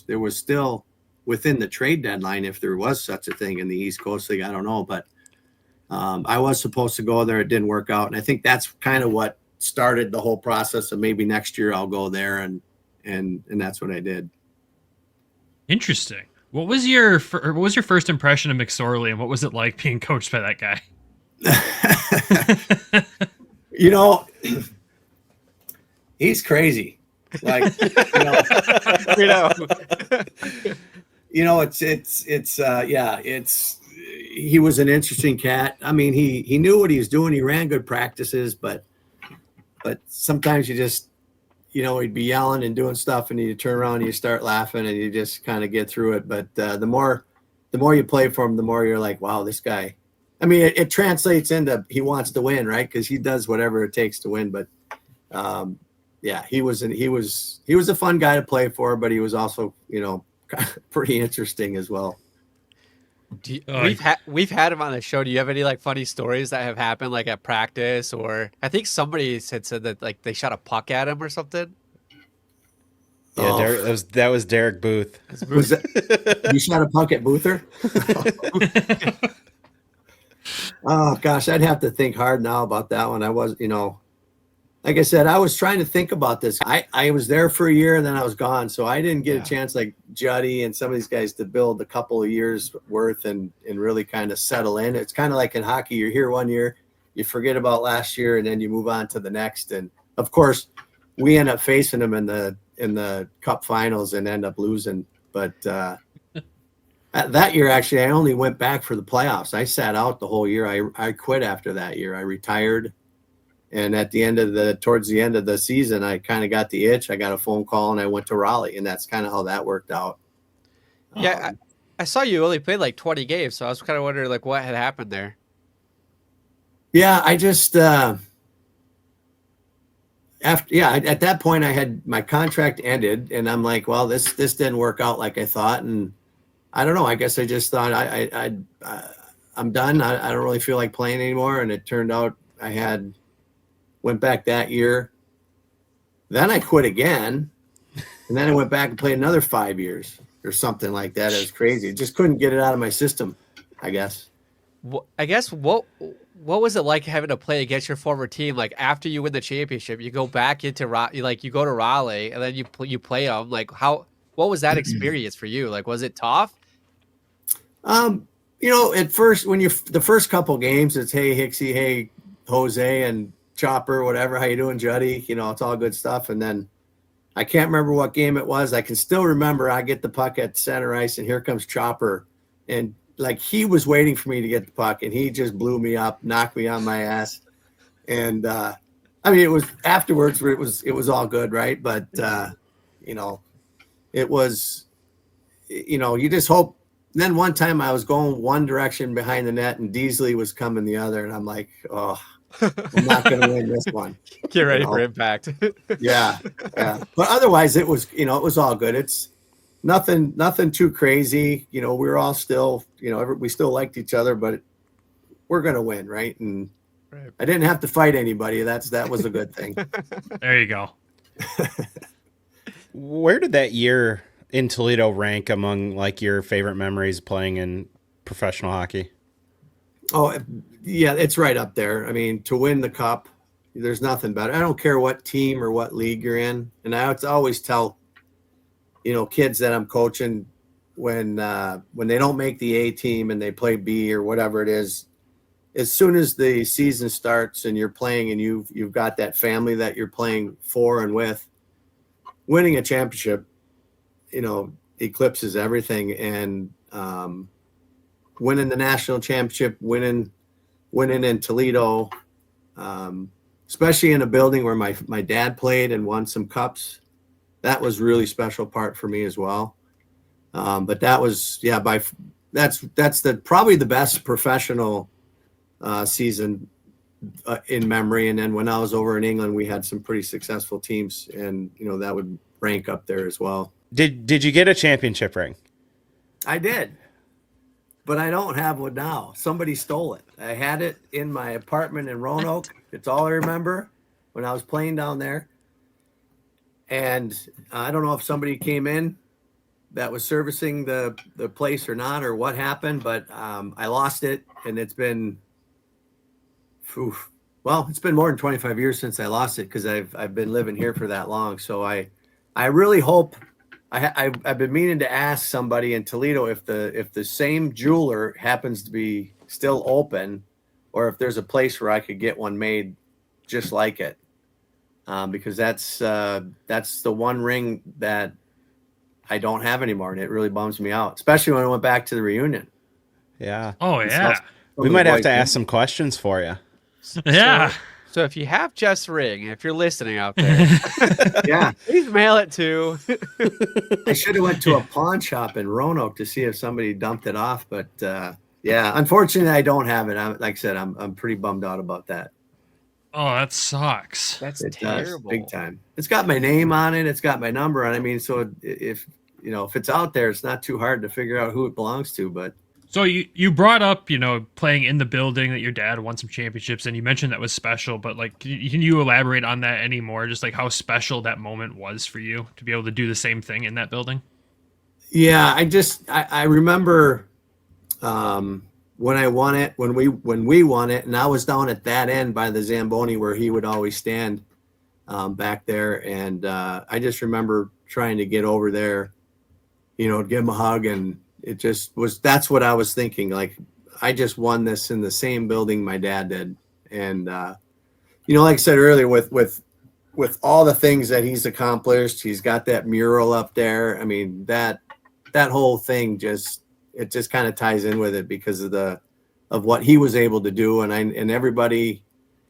There was still within the trade deadline, if there was such a thing in the East Coast League, I don't know, but I was supposed to go there. It didn't work out. And I think that's kind of what started the whole process of maybe next year I'll go there. And that's what I did. Interesting. What was your first impression of McSorley and what was it like being coached by that guy? He's crazy. Like, he was an interesting cat. I mean, he knew what he was doing. He ran good practices, but sometimes you just, he'd be yelling and doing stuff and you turn around and you start laughing and you just kind of get through it. But the more you play for him, the more you're like, wow, this guy, I mean, it translates into he wants to win, right? Because he does whatever it takes to win. But yeah, he was a fun guy to play for, but he was also, pretty interesting as well. We've had him on the show. Do you have any like funny stories that have happened like at practice, or I think somebody had said that like they shot a puck at him or something? Yeah, that was Derek Booth. You shot a puck at Boother? Oh gosh, I'd have to think hard now about that one. I was, like I said, I was trying to think about this. I was there for a year and then I was gone. So I didn't get a chance like Juddy and some of these guys to build a couple of years worth and really kind of settle in. It's kind of like in hockey. You're here 1 year, you forget about last year, and then you move on to the next. And of course, we end up facing them in the cup finals and end up losing. But that year, actually, I only went back for the playoffs. I sat out the whole year. I quit after that year. I retired. And towards the end of the season, I kind of got the itch. I got a phone call and I went to Raleigh, and that's kind of how that worked out. Yeah. I saw you only played like 20 games. So I was kind of wondering like what had happened there. Yeah. I just, at that point I had my contract ended and I'm like, well, this didn't work out like I thought. And I don't know. I guess I just thought I'm done. I don't really feel like playing anymore. And it turned out went back that year. Then I quit again. And then I went back and played another 5 years or something like that. It was crazy. Just couldn't get it out of my system, I guess. What was it like having to play against your former team? Like after you win the championship, you go back into you go to Raleigh and then you play them. Like what was that experience for you? Like, was it tough? At first, the first couple games, it's, hey, Hicksy, hey, Jose and Chopper, whatever, how you doing, Juddy? It's all good stuff. And then I can't remember what game it was. I can still remember I get the puck at center ice and here comes Chopper. And like he was waiting for me to get the puck and he just blew me up, knocked me on my ass. And it was afterwards where it was all good, right? But it was, you just hope. Then one time I was going one direction behind the net and Deasley was coming the other. And I'm like, oh, I'm not going to win this one. Get ready for impact. Yeah. But otherwise it was, it was all good. It's nothing too crazy. We were all still, we still liked each other, but we're going to win. Right. And I didn't have to fight anybody. That was a good thing. There you go. Where did that year in Toledo rank among like your favorite memories playing in professional hockey? Oh yeah, it's right up there. I mean, to win the cup, there's nothing better. I don't care what team or what league you're in. And I always tell, kids that I'm coaching when they don't make the A team and they play B or whatever it is, as soon as the season starts and you're playing and you've got that family that you're playing for and with, winning a championship, eclipses everything. And winning the national championship, winning in Toledo, especially in a building where my dad played and won some cups, that was really special part for me as well. But that was, that's probably the best professional season in memory. And then when I was over in England, we had some pretty successful teams, and that would rank up there as well. Did you get a championship ring? I did, but I don't have one now. Somebody stole it. I had it in my apartment in Roanoke. It's all I remember when I was playing down there. And I don't know if somebody came in that was servicing the place or not, or what happened, but I lost it, and it's been, it's been more than 25 years since I lost it, because I've been living here for that long. So I really hope. I've been meaning to ask somebody in Toledo if the same jeweler happens to be still open, or if there's a place where I could get one made just like it, because that's the one ring that I don't have anymore, and it really bums me out, especially when I went back to the reunion. Yeah. Oh yeah. We might have to ask some questions for you. Yeah. So if you have Jeff's ring, if you're listening out there, yeah, please mail it to. I should have went to a pawn shop in Roanoke to see if somebody dumped it off, but unfortunately, I don't have it. Like I said, I'm pretty bummed out about that. Oh, that sucks. That's It terrible. does, big time. It's got my name on it. It's got my number on it. I mean, so if it's out there, it's not too hard to figure out who it belongs to. But So you brought up, playing in the building that your dad won some championships, and you mentioned that was special, but like, can you elaborate on that anymore? Just like how special that moment was for you to be able to do the same thing in that building? yeah, I remember when I won it, when we won it, and I was down at that end by the Zamboni where he would always stand back there, and I just remember trying to get over there, give him a hug, and it just was. That's what I was thinking. Like, I just won this in the same building my dad did, and like I said earlier, with all the things that he's accomplished, he's got that mural up there. I mean, that whole thing just kind of ties in with it because of what he was able to do, and everybody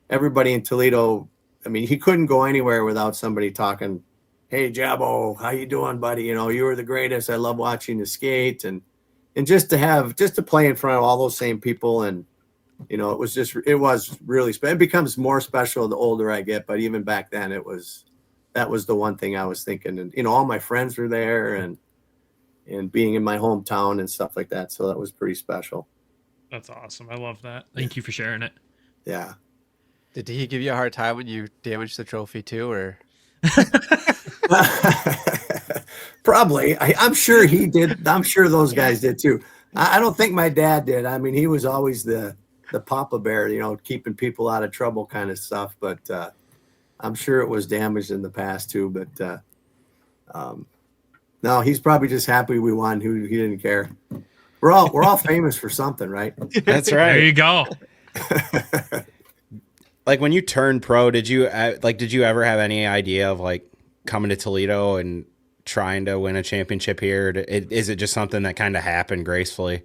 in Toledo. I mean, he couldn't go anywhere without somebody talking, "Hey, Jabo, how you doing, buddy? You were the greatest. I love watching you skate," and just to play in front of all those same people, and it was really special. It becomes more special the older I get, but even back then, that was the one thing I was thinking, and all my friends were there, and being in my hometown and stuff like that. So that was pretty special. That's awesome. I love that. Thank you for sharing it. Yeah. Did he give you a hard time when you damaged the trophy too, or? Probably. I'm sure he did. I'm sure those guys did too. I don't think my dad did. I mean, he was always the Papa Bear, keeping people out of trouble kind of stuff. But I'm sure it was damaged in the past too. But no, he's probably just happy we won. He didn't care. We're all famous for something, right? That's right. There you go. Like, when you turned pro, did you ever have any idea of like coming to Toledo and trying to win a championship here? Is it just something that kind of happened gracefully?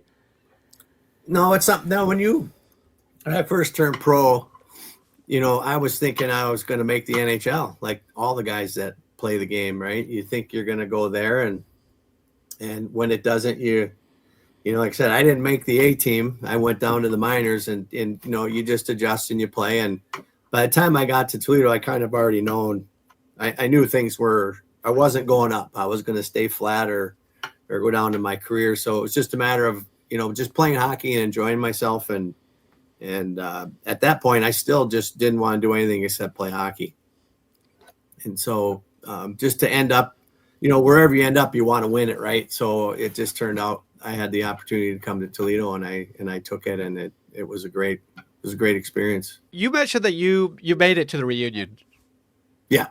No, it's something. No, when I first turned pro, I was thinking I was going to make the NHL, like all the guys that play the game, right? You think you're going to go there, and when it doesn't, like I said, I didn't make the A team. I went down to the minors, and you just adjust and you play. And by the time I got to Toledo, I kind of already known. I knew things were. I wasn't going up. I was going to stay flat or go down in my career. So it was just a matter of just playing hockey and enjoying myself. And at that point, I still just didn't want to do anything except play hockey. And so just to end up, wherever you end up, you want to win it, right? So it just turned out I had the opportunity to come to Toledo, and I took it, and it was a great experience. You mentioned that you made it to the reunion. Yeah.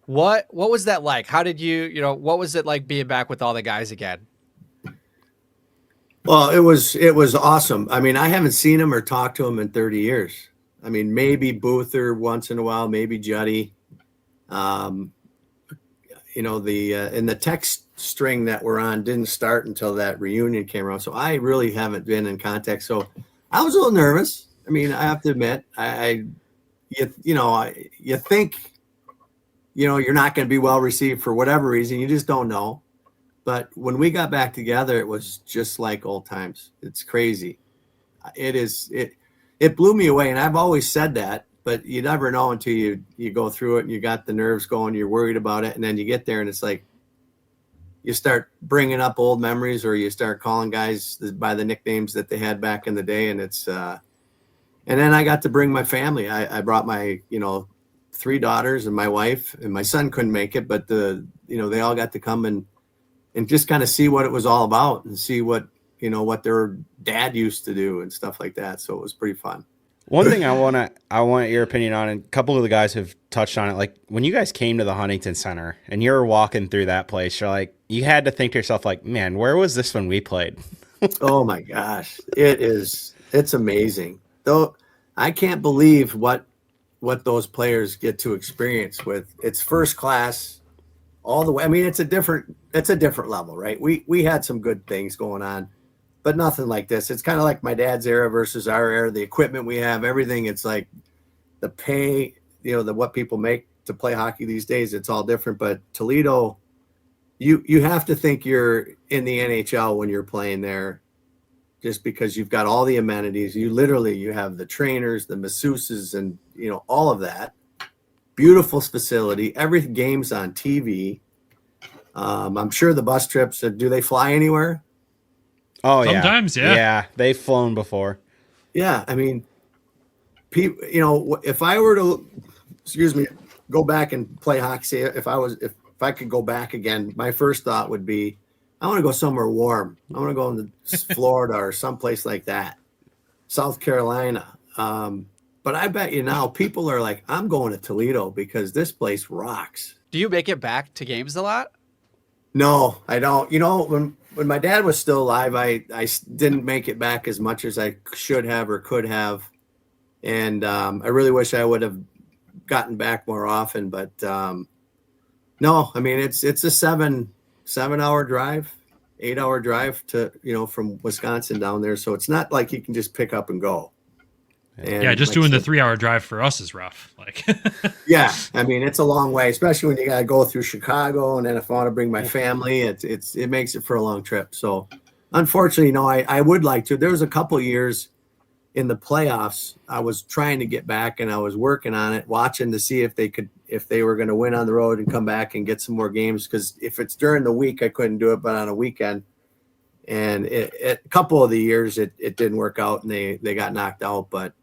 What was that like? How did what was it like being back with all the guys again? Well, it was awesome. I mean, I haven't seen him or talked to him in 30 years. I mean, maybe Boother once in a while, maybe Juddy. The text string that we're on didn't start until that reunion came around. So I really haven't been in contact. So I was a little nervous. I mean, I have to admit, you think, you're not going to be well received for whatever reason. You just don't know. But when we got back together, it was just like old times. It's crazy. It blew me away. And I've always said that, but you never know until you go through it and you got the nerves going, you're worried about it. And then you get there and it's like, you start bringing up old memories, or you start calling guys by the nicknames that they had back in the day. And it's, and then I got to bring my family. I brought my, 3 daughters and my wife, and my son couldn't make it, but they all got to come and just kind of see what it was all about and see what their dad used to do and stuff like that. So it was pretty fun. One thing I want your opinion on, and a couple of the guys have touched on it. Like, when you guys came to the Huntington Center and you were walking through that place, you're like, you had to think to yourself, like, man, where was this when we played? Oh my gosh. It's amazing. Though I can't believe what those players get to experience with. It's first class all the way. I mean, it's a different level, right? We had some good things going on, but nothing like this. It's kind of like my dad's era versus our era. The equipment we have, everything. It's like the pay, what people make to play hockey these days. It's all different. But Toledo, you have to think you're in the NHL when you're playing there. just because you've got all the amenities. You have the trainers, the masseuses, and all of that. Beautiful facility. Every game's on TV. I'm sure the bus trips, do they fly anywhere? Oh, sometimes, yeah. Yeah, they've flown before. Yeah, I mean, if I were to, go back and play hockey, if I could go back again, my first thought would be, I want to go somewhere warm. I want to go into Florida or someplace like that, South Carolina. But I bet you now people are like, I'm going to Toledo because this place rocks. Do you make it back to games a lot? No, I don't. When my dad was still alive, I didn't make it back as much as I should have or could have. And I really wish I would have gotten back more often. But no, I mean, it's a 7-hour drive, 8-hour drive to, from Wisconsin down there. So it's not like you can just pick up and go. And yeah, just doing the 3-hour drive for us is rough. Like, yeah, I mean, it's a long way, especially when you got to go through Chicago. And then if I want to bring my family, it makes it for a long trip. So unfortunately, I would like to. There was a couple of years in the playoffs, I was trying to get back and I was working on it, watching to see if they were going to win on the road and come back and get some more games. Because if it's during the week, I couldn't do it, but on a weekend. And a couple of the years it didn't work out and they got knocked out. But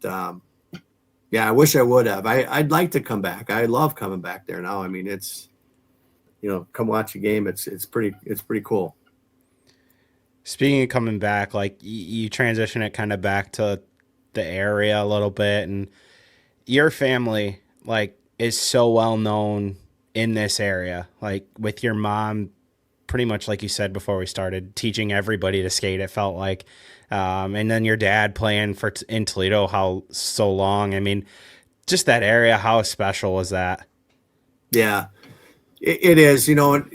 yeah, I wish I would have. I'd like to come back. I love coming back there now. I mean, it's come watch a game. It's pretty cool. Speaking of coming back, like you transition it kind of back to the area a little bit, and your family like is so well known in this area, like with your mom pretty much, like you said before we started, teaching everybody to skate, it felt like, and then your dad playing in Toledo how so long. I mean, just that area, how special was that? Yeah, it is.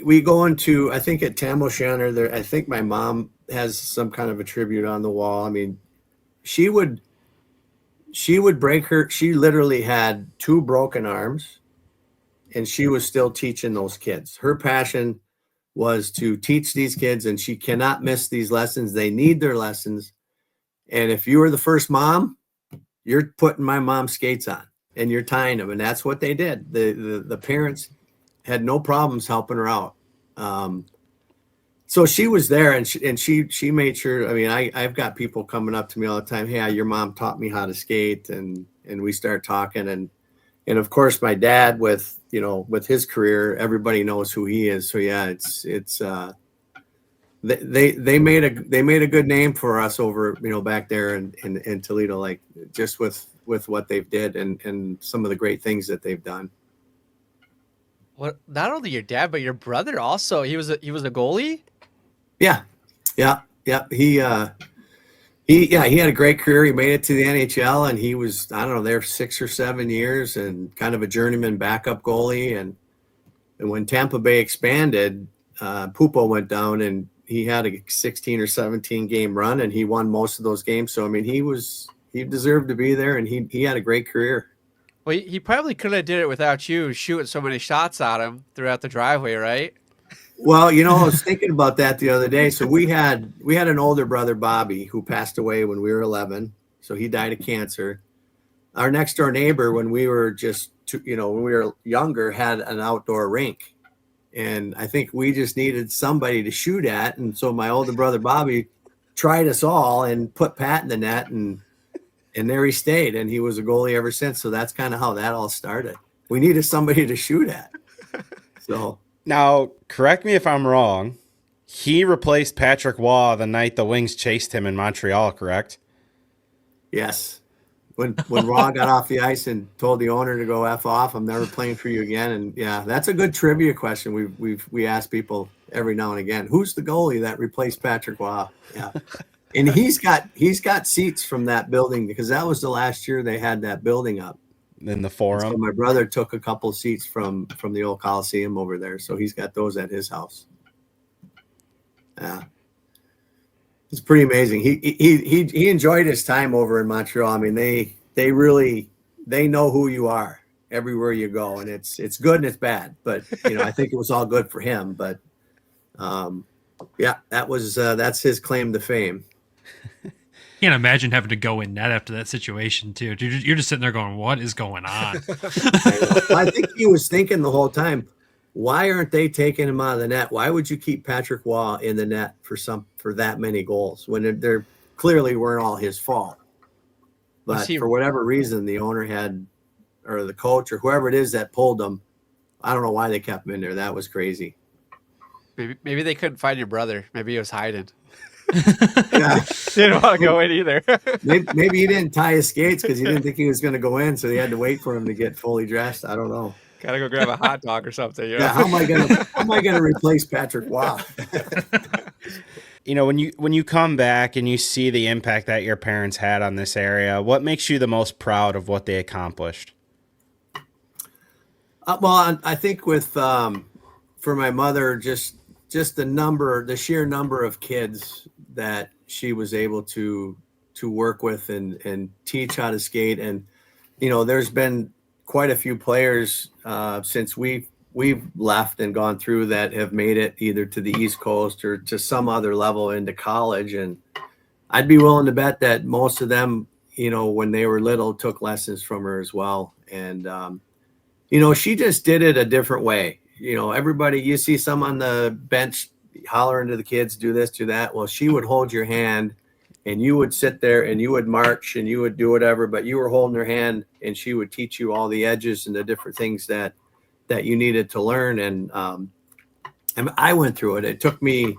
We go into, I think at Tam O'Shanter there, I think my mom has some kind of a tribute on the wall. I mean, she would break she literally had 2 broken arms and she was still teaching those kids. Her passion was to teach these kids, and she cannot miss these lessons. They need their lessons. And if you were the first mom, you're putting my mom's skates on and you're tying them. And that's what they did. The parents had no problems helping her out. So she was there and she made sure. I mean, I've got people coming up to me all the time. Hey, your mom taught me how to skate, and we start talking. And of course my dad with his career, everybody knows who he is. So yeah, they made a good name for us over, back there in Toledo, like just with what they've did and some of the great things that they've done. Well, not only your dad, but your brother also, he was a goalie. Yeah. He had a great career. He made it to the NHL, and he was, I don't know, there 6 or 7 years and kind of a journeyman backup goalie. And when Tampa Bay expanded, Pupo went down and he had a 16 or 17 game run and he won most of those games. So, I mean, he deserved to be there, and he had a great career. Well, he probably could have did it without you shooting so many shots at him throughout the driveway, right? Well, I was thinking about that the other day. So we had an older brother, Bobby, who passed away when we were 11. So he died of cancer. Our next door neighbor, when we were when we were younger, had an outdoor rink. And I think we just needed somebody to shoot at. And so my older brother, Bobby, tried us all and put Pat in the net, and there he stayed. And he was a goalie ever since. So that's kind of how that all started. We needed somebody to shoot at. So. Now, correct me if I'm wrong. He replaced Patrick Waugh the night the Wings chased him in Montreal, correct? Yes. When Waugh got off the ice and told the owner to go F off, I'm never playing for you again. And yeah, that's a good trivia question. We ask people every now and again, who's the goalie that replaced Patrick Waugh? Yeah. And he's got seats from that building because that was the last year they had that building up. In the Forum. So my brother took a couple of seats from the old Coliseum over there, so he's got those at his house. Yeah, it's pretty amazing. He enjoyed his time over in Montreal. I mean, they know who you are everywhere you go, and it's good and it's bad. But I think it was all good for him. But yeah, that's his claim to fame. Can't imagine having to go in net after that situation too. You're just sitting there going, "What is going on?" I think he was thinking the whole time, why aren't they taking him out of the net? Why would you keep Patrick Waugh in the net for that many goals when they're clearly weren't all his fault? But for whatever reason, the owner had, or the coach or whoever it is that pulled him, I don't know why they kept him in there. That was crazy. Maybe they couldn't find your brother. Maybe he was hiding. Yeah. Didn't want to go in either. Maybe he didn't tie his skates because he didn't think he was going to go in, so he had to wait for him to get fully dressed. I don't know. Gotta go grab a hot dog or something. You know? Yeah, how am I gonna replace Patrick Waugh? You know, when you come back and you see the impact that your parents had on this area, what makes you the most proud of what they accomplished? Well, I think for my mother, just the sheer number of kids that she was able to work with and teach how to skate. And, you know, there's been quite a few players since we've left and gone through that have made it either to the East Coast or to some other level into college. And I'd be willing to bet that most of them, you know, when they were little, took lessons from her as well. And, you know, she just did it a different way. You know, everybody, you see some on the bench hollering to the kids, do this, do that. Well, she would hold your hand and you would sit there and you would march and you would do whatever, but you were holding her hand and she would teach you all the edges and the different things that you needed to learn. And I went through it. It took me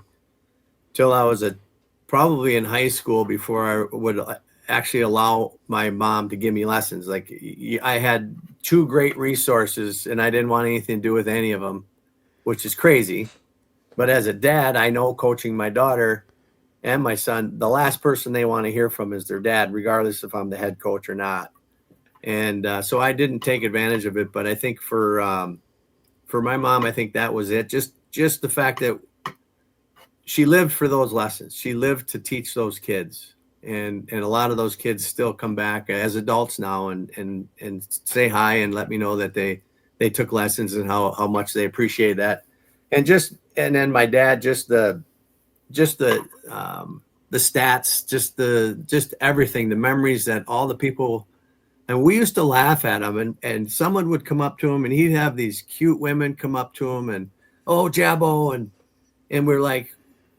till I was probably in high school before I would actually allow my mom to give me lessons. Like, I had two great resources and I didn't want anything to do with any of them, which is crazy. But as a dad, I know coaching my daughter and my son, the last person they want to hear from is their dad, regardless if I'm the head coach or not. And so I didn't take advantage of it. But I think for my mom, I think that was it. Just the fact that she lived for those lessons. She lived to teach those kids. And a lot of those kids still come back as adults now and say hi and let me know that they took lessons and how much they appreciate that. And then my dad, just the stats, just everything, the memories that all the people, and we used to laugh at him and someone would come up to him and he'd have these cute women come up to him and, oh, Jabbo. And we're like,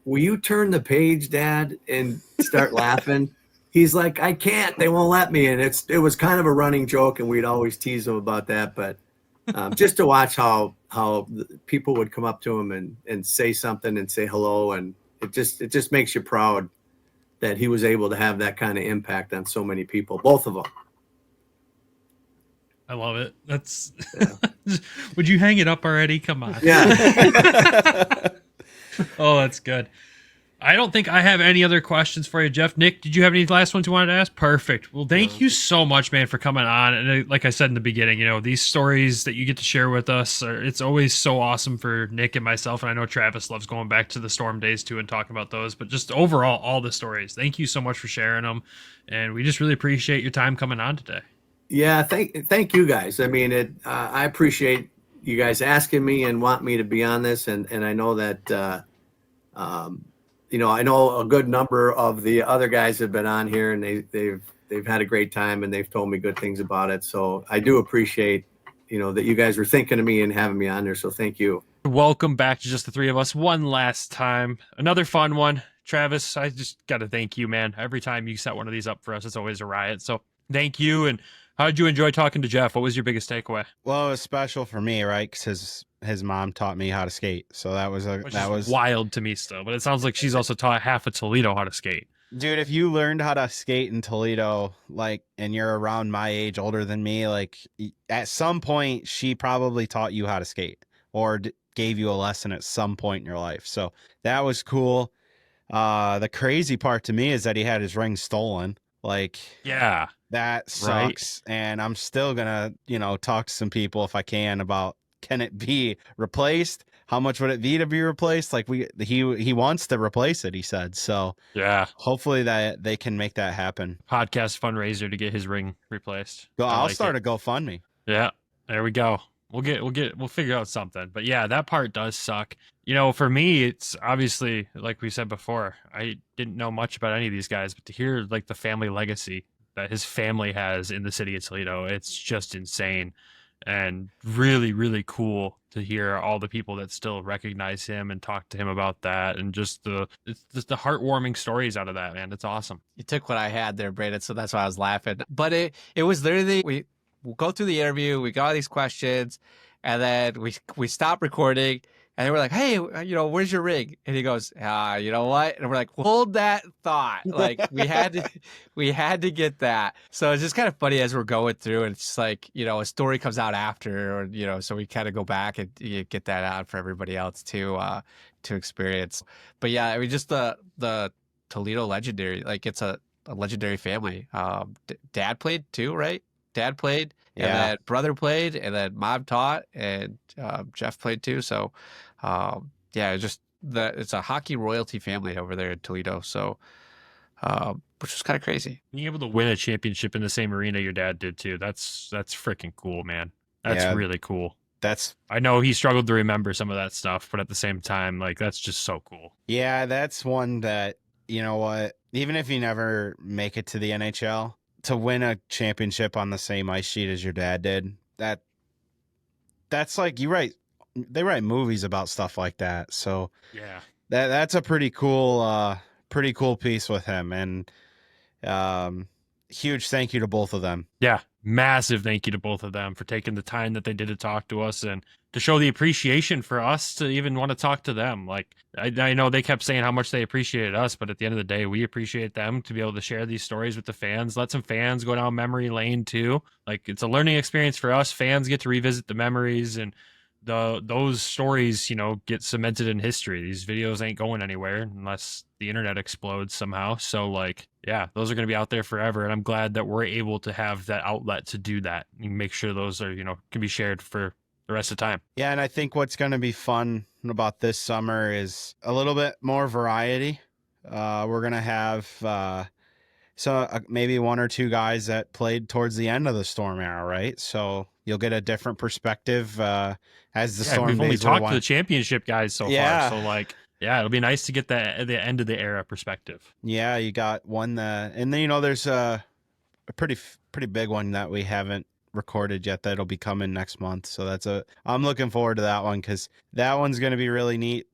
will you turn the page, Dad, and start laughing? He's like, I can't, they won't let me. And it was kind of a running joke and we'd always tease him about that. But just to watch how people would come up to him and say something and say hello. And it just makes you proud that he was able to have that kind of impact on so many people, both of them. I love it. That's would you hang it up already? Come on. Yeah. Oh, that's good. I don't think I have any other questions for you, Jeff. Nick, did you have any last ones you wanted to ask? Perfect. Well, thank you so much, man, for coming on. And like I said in the beginning, you know, these stories that you get to share with us, it's always so awesome for Nick and myself. And I know Travis loves going back to the Storm days too and talking about those, but just overall, all the stories. Thank you so much for sharing them. And we just really appreciate your time coming on today. Yeah. Thank you guys. I mean, I appreciate you guys asking me and want me to be on this. And I know that, you know, I know a good number of the other guys have been on here and they've had a great time and they've told me good things about it. So I do appreciate, you know, that you guys were thinking of me and having me on there. So thank you. Welcome back to just the three of us one last time. Another fun one. Travis, I just got to thank you, man. Every time you set one of these up for us, it's always a riot. So thank you. And how did you enjoy talking to Jeff? What was your biggest takeaway? Well, it was special for me, right? Because his mom taught me how to skate. So that was wild to me still. But it sounds like she's also taught half of Toledo how to skate. Dude, if you learned how to skate in Toledo, like, and you're around my age, older than me, like, at some point, she probably taught you how to skate or gave you a lesson at some point in your life. So that was cool. The crazy part to me is that he had his ring stolen. Like, yeah, that sucks. Right? And I'm still gonna, you know, talk to some people if I can about, can it be replaced? How much would it be to be replaced? Like, he wants to replace it, he said. So yeah, hopefully that they can make that happen. Podcast fundraiser to get his ring replaced. I'll start a GoFundMe. Yeah, there we go. We'll figure out something. But yeah, that part does suck. For me, it's obviously, like we said before, I didn't know much about any of these guys, but to hear like the family legacy that his family has in the city of Toledo, it's just insane and really, really cool to hear all the people that still recognize him and talk to him about that, and just the heartwarming stories out of that, man. It's awesome. You took what I had there, Brandon, so that's why I was laughing. But it was literally, we'll go through the interview, we got all these questions, and then we stopped recording, and they were like, hey, where's your ring? And he goes, you know what? And we're like, hold that thought. Like, we had to get that. So it's just kind of funny as we're going through, and it's just like, a story comes out after, or, so we kind of go back and get that out for everybody else to experience. But yeah, I mean, just the Toledo legendary, like, it's a legendary family. Dad played too, right? Dad played, and then brother played, and then mom taught, and Jeff played too. So, it's a hockey royalty family over there in Toledo. So, which was kind of crazy. Being able to win a championship in the same arena your dad did too. That's freaking cool, man. That's really cool. I know he struggled to remember some of that stuff, but at the same time, like, that's just so cool. Yeah, that's one that, you know what, even if you never make it to the NHL, to win a championship on the same ice sheet as your dad did, that's like, they write movies about stuff like that. So yeah, that's a pretty cool piece with him. And huge thank you to both of them. Yeah, massive thank you to both of them for taking the time that they did to talk to us and to show the appreciation for us to even want to talk to them. Like, I know they kept saying how much they appreciated us, but at the end of the day, we appreciate them to be able to share these stories with the fans. Let some fans go down memory lane too. Like, it's a learning experience for us. Fans get to revisit the memories, and those stories, get cemented in history. These videos ain't going anywhere unless the internet explodes somehow. So, like, yeah, those are going to be out there forever. And I'm glad that we're able to have that outlet to do that and make sure those are, can be shared for the rest of the time. Yeah, and I think what's going to be fun about this summer is a little bit more variety. We're going to have maybe one or two guys that played towards the end of the Storm era, right? So you'll get a different perspective as the Storm. We've only talked to the championship guys so far, so like, yeah, it'll be nice to get the end of the era perspective. Yeah, you got one and then there's a pretty big one that we haven't recorded yet that'll be coming next month. So I'm looking forward to that one, because that one's going to be really neat,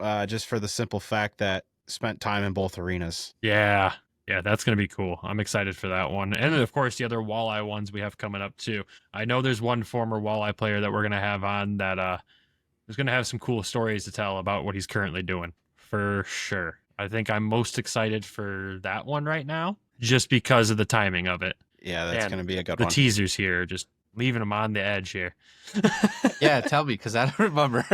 just for the simple fact that spent time in both arenas. Yeah, that's going to be cool. I'm excited for that one. And then, of course, the other walleye ones we have coming up too. I know there's one former walleye player that we're going to have on that is going to have some cool stories to tell about what he's currently doing, for sure. I think I'm most excited for that one right now, just because of the timing of it. Yeah, that's going to be a good one. The teasers here, just leaving them on the edge here. Yeah, tell me, because I don't remember.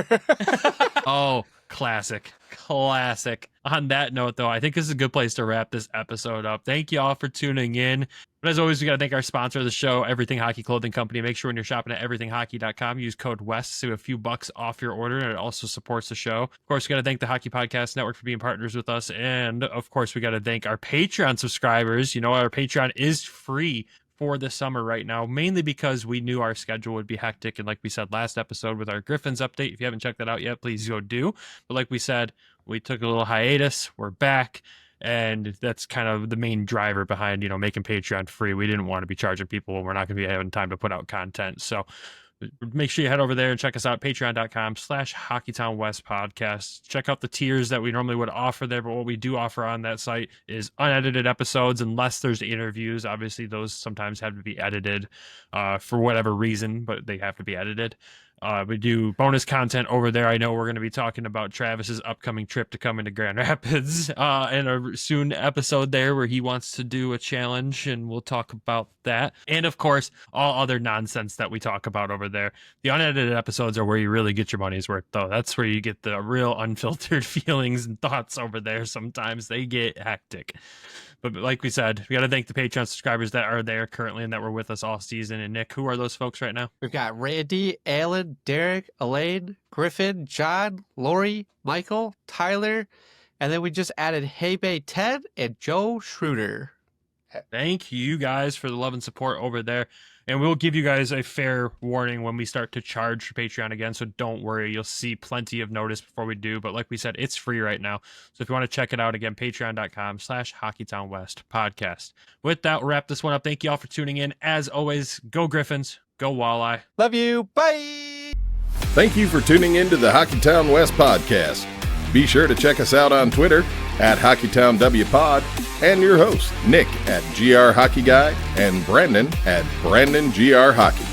Oh, classic. On that note, though, I think this is a good place to wrap this episode up. Thank you all for tuning in. But as always, we got to thank our sponsor of the show, Everything Hockey Clothing Company. Make sure when you're shopping at everythinghockey.com, use code WEST to save a few bucks off your order, and it also supports the show. Of course, we got to thank the Hockey Podcast Network for being partners with us. And, of course, we got to thank our Patreon subscribers. Our Patreon is free for the summer right now, mainly because we knew our schedule would be hectic. And like we said last episode with our Griffins update, if you haven't checked that out yet, please go do. But like we said, we took a little hiatus. We're back. And that's kind of the main driver behind, making Patreon free. We didn't want to be charging people when we're not going to be having time to put out content. So make sure you head over there and check us out, patreon.com/Hockeytown West podcast. Check out the tiers that we normally would offer there, but what we do offer on that site is unedited episodes, unless there's interviews. Obviously, those sometimes have to be edited for whatever reason, but they have to be edited. We do bonus content over there. I know we're going to be talking about Travis's upcoming trip to come into Grand Rapids in a soon episode there where he wants to do a challenge, and we'll talk about that. And of course, all other nonsense that we talk about over there. The unedited episodes are where you really get your money's worth, though. That's where you get the real unfiltered feelings and thoughts over there. Sometimes they get hectic. But like we said, we got to thank the Patreon subscribers that are there currently and that were with us all season. And Nick, who are those folks right now? We've got Randy, Alan, Derek, Elaine, Griffin, John, Lori, Michael, Tyler, and then we just added Hey Bay Ted and Joe Schroeder. Thank you guys for the love and support over there. And we'll give you guys a fair warning when we start to charge for Patreon again. So don't worry. You'll see plenty of notice before we do. But like we said, it's free right now. So if you want to check it out again, patreon.com/HockeytownWest podcast. With that, we'll wrap this one up. Thank you all for tuning in. As always, go Griffins, go Walleye. Love you. Bye. Thank you for tuning in to the Hockeytown West podcast. Be sure to check us out on Twitter at HockeytownWPod and your host, Nick at GR Hockey Guy and Brandon at BrandonGR Hockey.